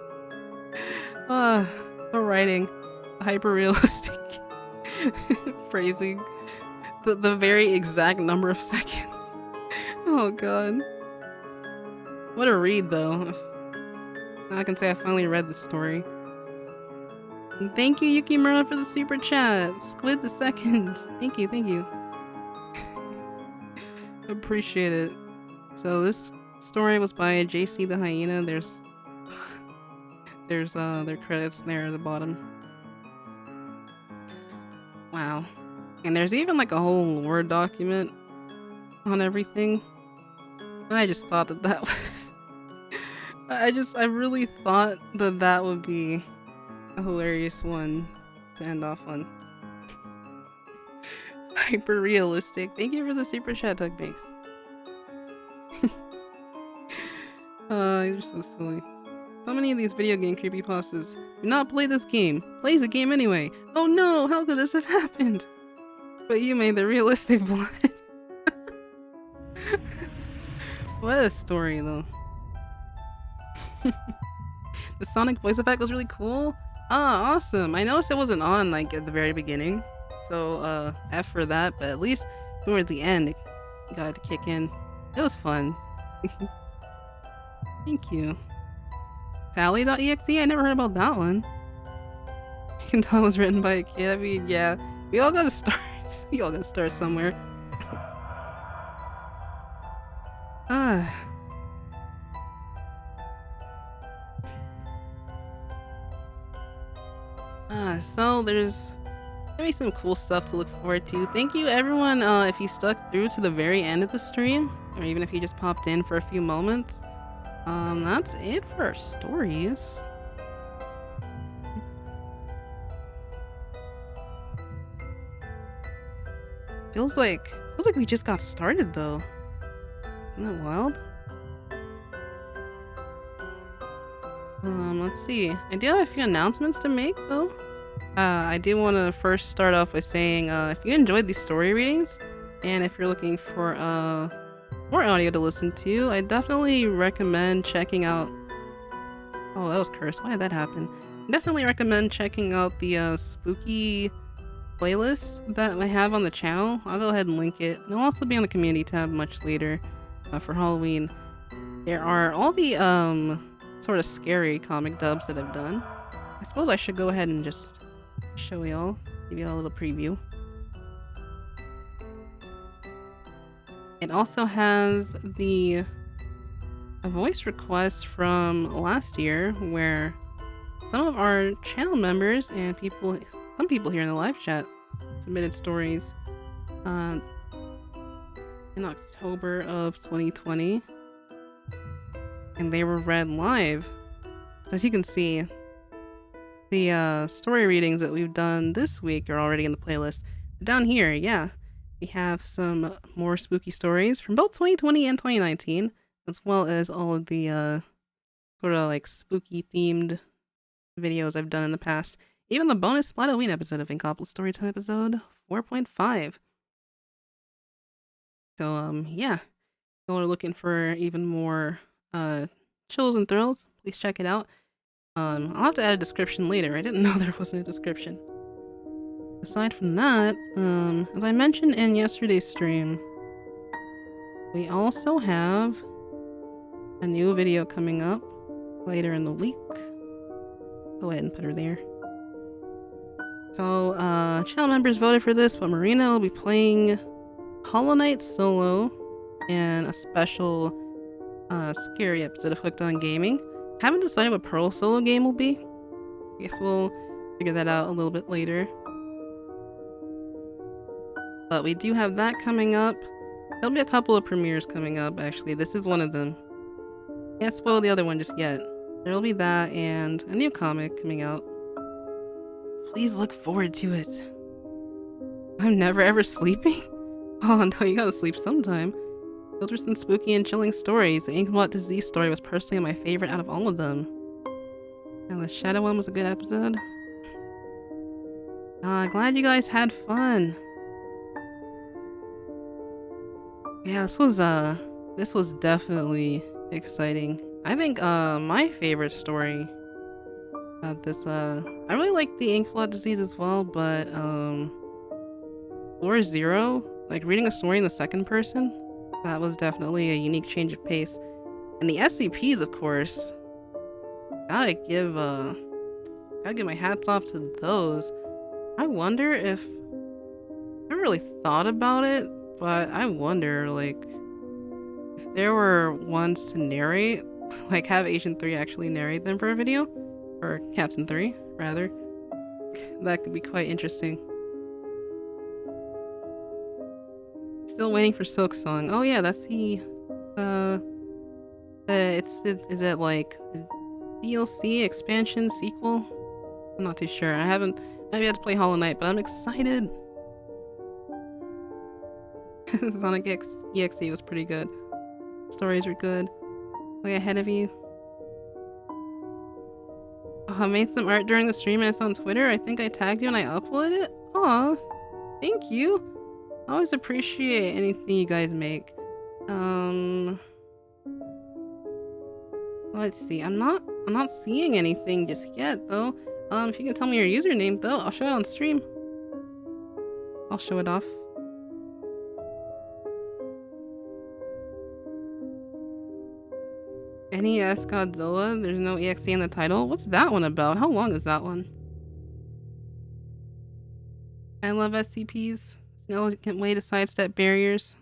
the writing. Hyper-realistic phrasing. The very exact number of seconds. Oh god. What a read, though. Now I can say I finally read the story. And thank you, Yukimura, for the super chat. Squid the second. Thank you, thank you. Appreciate it. So this story was by JC the Hyena. There's their credits there at the bottom. Wow. And there's even like a whole Word document on everything. And I just thought that was... I really thought that would be a hilarious one to end off on. Hyper realistic. Thank you for the super chat, Tug Banks. You're so silly. So many of these video game creepypastas do not play this game. Plays the game anyway. Oh no, how could this have happened? But you made the realistic blood. What a story though. The Sonic voice effect was really cool. Ah, awesome. I noticed it wasn't on like at the very beginning. So F for that, but at least towards the end it got to kick in. It was fun. Thank you. Sally.exe? I never heard about that one. You can tell it was written by a kid. I mean, yeah. We all gotta start. We all gotta start somewhere. So there's maybe some cool stuff to look forward to. Thank you everyone if you stuck through to the very end of the stream, or even if you just popped in for a few moments. That's it for our stories. Feels like we just got started though. Isn't that wild? Let's see. I do have a few announcements to make though. I do want to first start off by saying if you enjoyed these story readings, and if you're looking for more audio to listen to, I definitely recommend checking out... Oh, that was cursed. Why did that happen? Definitely recommend checking out the spooky playlist that I have on the channel. I'll go ahead and link it. It'll also be on the community tab much later for Halloween. There are all the sort of scary comic dubs that I've done. I suppose I should go ahead and just show y'all, give y'all a little preview. It also has a voice request from last year where some of our channel members and some people here in the live chat submitted stories in October of 2020, and they were read live. As you can see, the story readings that we've done this week are already in the playlist. Down here, yeah, we have some more spooky stories from both 2020 and 2019, as well as all of the sort of like spooky themed videos I've done in the past. Even the bonus Splatoon episode of Inkblot Storytime episode 4.5. So yeah, if y'all are looking for even more chills and thrills, please check it out. I'll have to add a description later. I didn't know there wasn't a description. Aside from that, as I mentioned in yesterday's stream, we also have a new video coming up later in the week. Go ahead and put her there. So, channel members voted for this, but Marina will be playing Hollow Knight solo and a special scary episode of Hooked on Gaming. Haven't decided what Pearl solo game will be. I guess we'll figure that out a little bit later. But we do have that coming up. There'll be a couple of premieres coming up, actually. This is one of them. Can't spoil the other one just yet. There'll be that and a new comic coming out. Please look forward to it. I'm never ever sleeping? Oh no, you gotta sleep sometime. Those were some spooky and chilling stories. The Inkblot disease story was personally my favorite out of all of them. And the Shadow one was a good episode. Glad you guys had fun. Yeah, this was definitely exciting. I think my favorite story about this, I really like the Inkblot disease as well, but Floor Zero, like reading a story in the second person, that was definitely a unique change of pace. And the SCPs, of course, gotta give my hats off to those. I wonder if, I haven't really thought about it, but I wonder, like, if there were ones to narrate, like have Agent 3 actually narrate them for a video, or Captain 3, rather. That could be quite interesting. Still waiting for Silk Song. Oh yeah, that's the is it like a DLC expansion sequel? I'm not too sure. I haven't had to play Hollow Knight, but I'm excited. SONIC.EXE was pretty good. Stories were good. Way ahead of you. Oh, I made some art during the stream and it's on Twitter. I think I tagged you and I uploaded it. Aw, thank you. I always appreciate anything you guys make. Let's see. I'm not seeing anything just yet though. If you can tell me your username though, I'll show it on stream. I'll show it off. NES Godzilla, there's no EXE in the title. What's that one about? How long is that one? I love SCPs. An elegant way to sidestep barriers.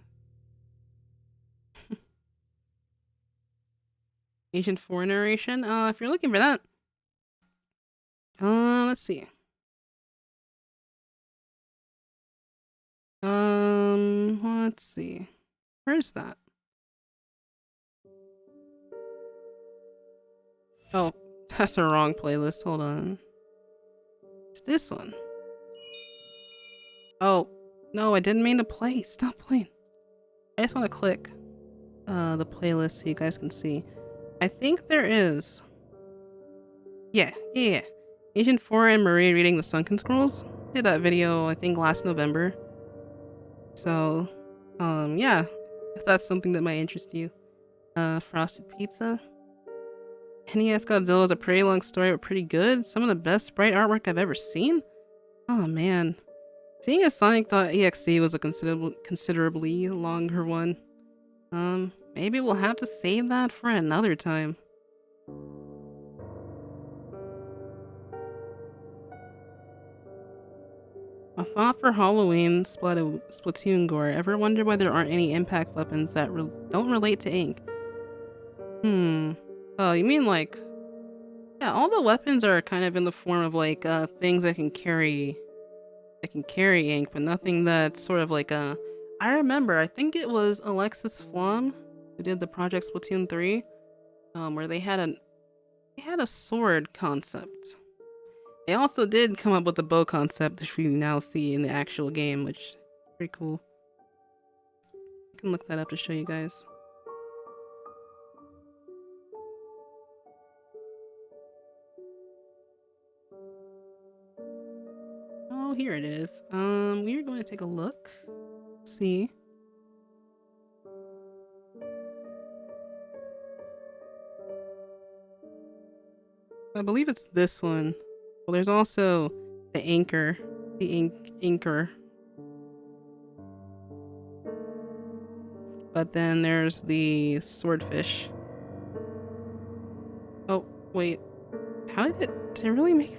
Asian 4 narration. If you're looking for that. Let's see. Let's see. Where's that? Oh, that's the wrong playlist. Hold on. It's this one. Oh, no, I didn't mean to play. Stop playing. I just want to click the playlist so you guys can see. I think there is. Yeah. Agent 4 and Marie reading the Sunken Scrolls. Did that video, I think, last November. So, yeah. If that's something that might interest you. Frosted Pizza. NES Godzilla is a pretty long story, but pretty good. Some of the best sprite artwork I've ever seen. Oh, man. Seeing as SONIC.EXE was a considerably longer one. Maybe we'll have to save that for another time. A thought for Halloween Splatoon gore. Ever wonder why there aren't any impact weapons that don't relate to ink? Oh, you mean like... Yeah, all the weapons are kind of in the form of like things that can carry ink, but nothing that's sort of like I remember, I think it was Alexis Flom who did the Project Splatoon 3, where they had a sword concept. They also did come up with the bow concept, which we now see in the actual game, which is pretty cool. I can look that up to show you guys. Oh, here it is. We're going to take a look. See. I believe it's this one. Well, there's also the anchor. The inker. But then there's the swordfish. Oh, wait. How did it really make...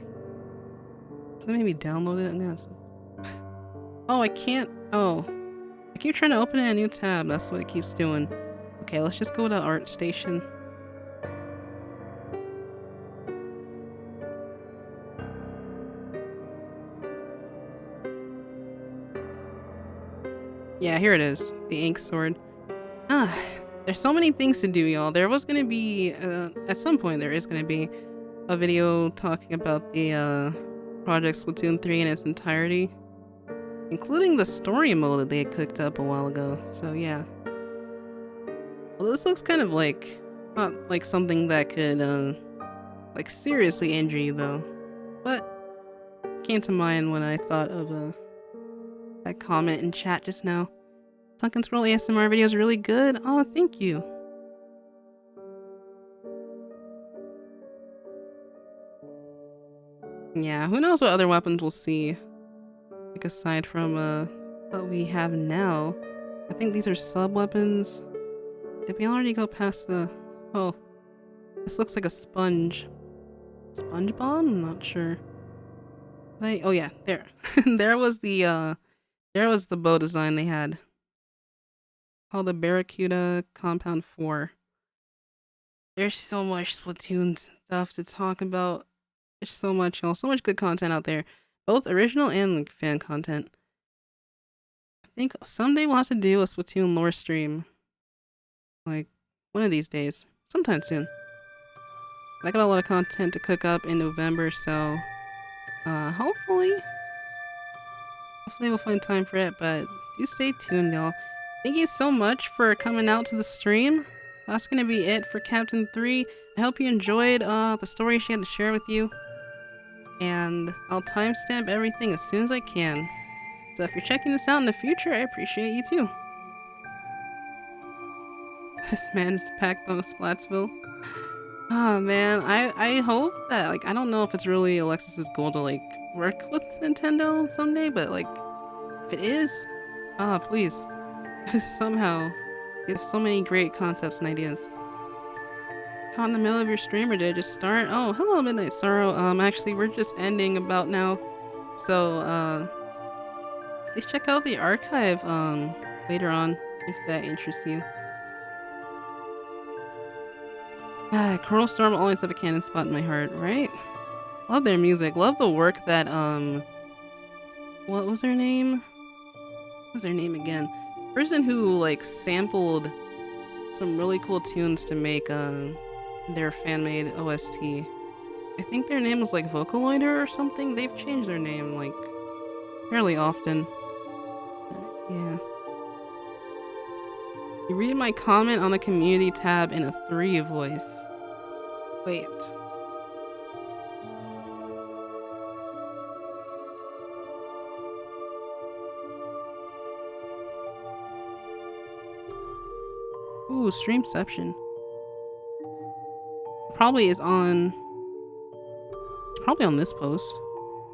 Did it make me download it? No. Oh, I can't... Oh. I keep trying to open it in a new tab. That's what it keeps doing. Okay, let's just go to Art Station. Yeah, here it is. The ink sword. There's so many things to do, y'all. There was gonna be, at some point there is gonna be a video talking about the, Project Splatoon 3 in its entirety. Including the story mode that they had cooked up a while ago. So, yeah. Well, this looks kind of like, not like something that could, like seriously injure you, though. But, came to mind when I thought of, that comment in chat just now. Sunken Scroll ASMR video is really good. Oh, thank you. Yeah, who knows what other weapons we'll see. Like aside from what we have now. I think these are sub-weapons. Did we already go past the... Oh. This looks like a sponge. Sponge bomb? I'm not sure. Oh yeah, there. There was the bow design they had. Called the Barracuda Compound 4. There's so much Splatoon stuff to talk about. There's so much, y'all. So much good content out there. Both original and like, fan content. I think someday we'll have to do a Splatoon lore stream. Like, one of these days. Sometime soon. I got a lot of content to cook up in November, so hopefully we'll find time for it, but do stay tuned, y'all. Thank you so much for coming out to the stream. That's gonna be it for Captain 3. I hope you enjoyed the story she had to share with you. And I'll timestamp everything as soon as I can. So if you're checking this out in the future, I appreciate you too. This man is the backbone of Splatsville. Oh man, I hope that, like, I don't know if it's really Alexis's goal to, like, work with Nintendo someday, but, like, if it is, please. Somehow, you have so many great concepts and ideas. Caught in the middle of your stream, or did I just start? Oh, hello Midnight Sorrow. Actually, we're just ending about now. So, please check out the archive, later on, if that interests you. Coral Storm will always have a canon spot in my heart, right? Love their music. Love the work that, what was her name? What was their name again? Person who, like, sampled some really cool tunes to make, their fan-made OST. I think their name was, like, Vocaloider or something? They've changed their name, like, fairly often. Yeah. You read my comment on the community tab in a 3 voice. Wait. Ooh, Streamception. Probably is on... It's probably on this post.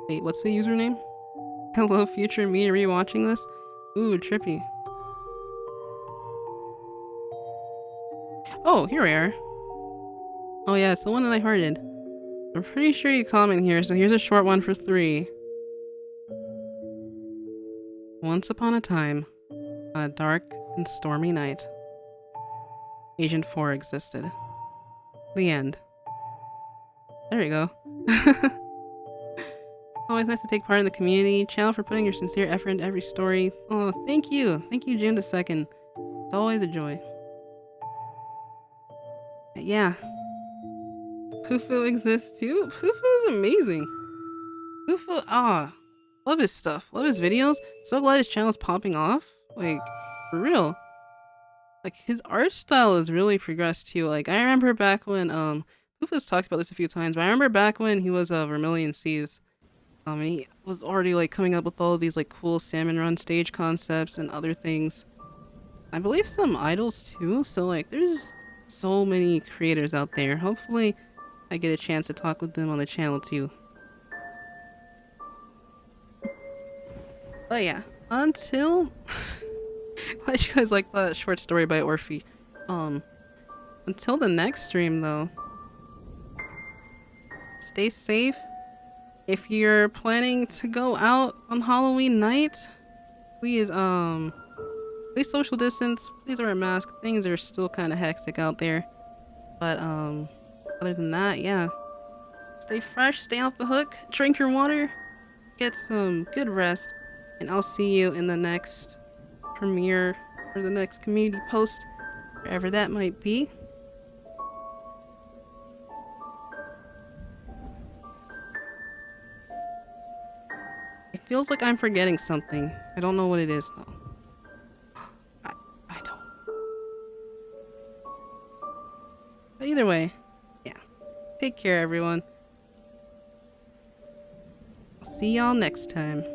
Wait, what's the username? Hello, future me rewatching this? Ooh, trippy. Oh, here we are. Oh yeah, it's the one that I hearted. I'm pretty sure you comment here, so here's a short one for 3. Once upon a time, on a dark and stormy night, Agent 4 existed. The end. There you go. Always nice to take part in the community. Channel for putting your sincere effort into every story. Oh, thank you. Thank you, June II. It's always a joy. But yeah. Hufu exists too? Hufu is amazing. Hufu, love his stuff. Love his videos. So glad his channel is popping off. Like, for real. Like, his art style is really progressed too. Like, I remember back when, Hufu's talked about this a few times, but I remember back when he was, Vermilion Seas. He was already, like, coming up with all of these, like, cool Salmon Run stage concepts and other things. I believe some idols too, so, like, there's so many creators out there. Hopefully, I get a chance to talk with them on the channel too. But yeah, until... Glad you guys like that short story by Orphe. Until the next stream though, stay safe. If you're planning to go out on Halloween night, please social distance, please wear a mask. Things are still kind of hectic out there. But other than that, yeah. Stay fresh, stay off the hook, drink your water, get some good rest, and I'll see you in the next premiere or the next community post, wherever that might be. It feels like I'm forgetting something. I don't know what it is though. I don't. But either way, yeah. Take care everyone. I'll see y'all next time.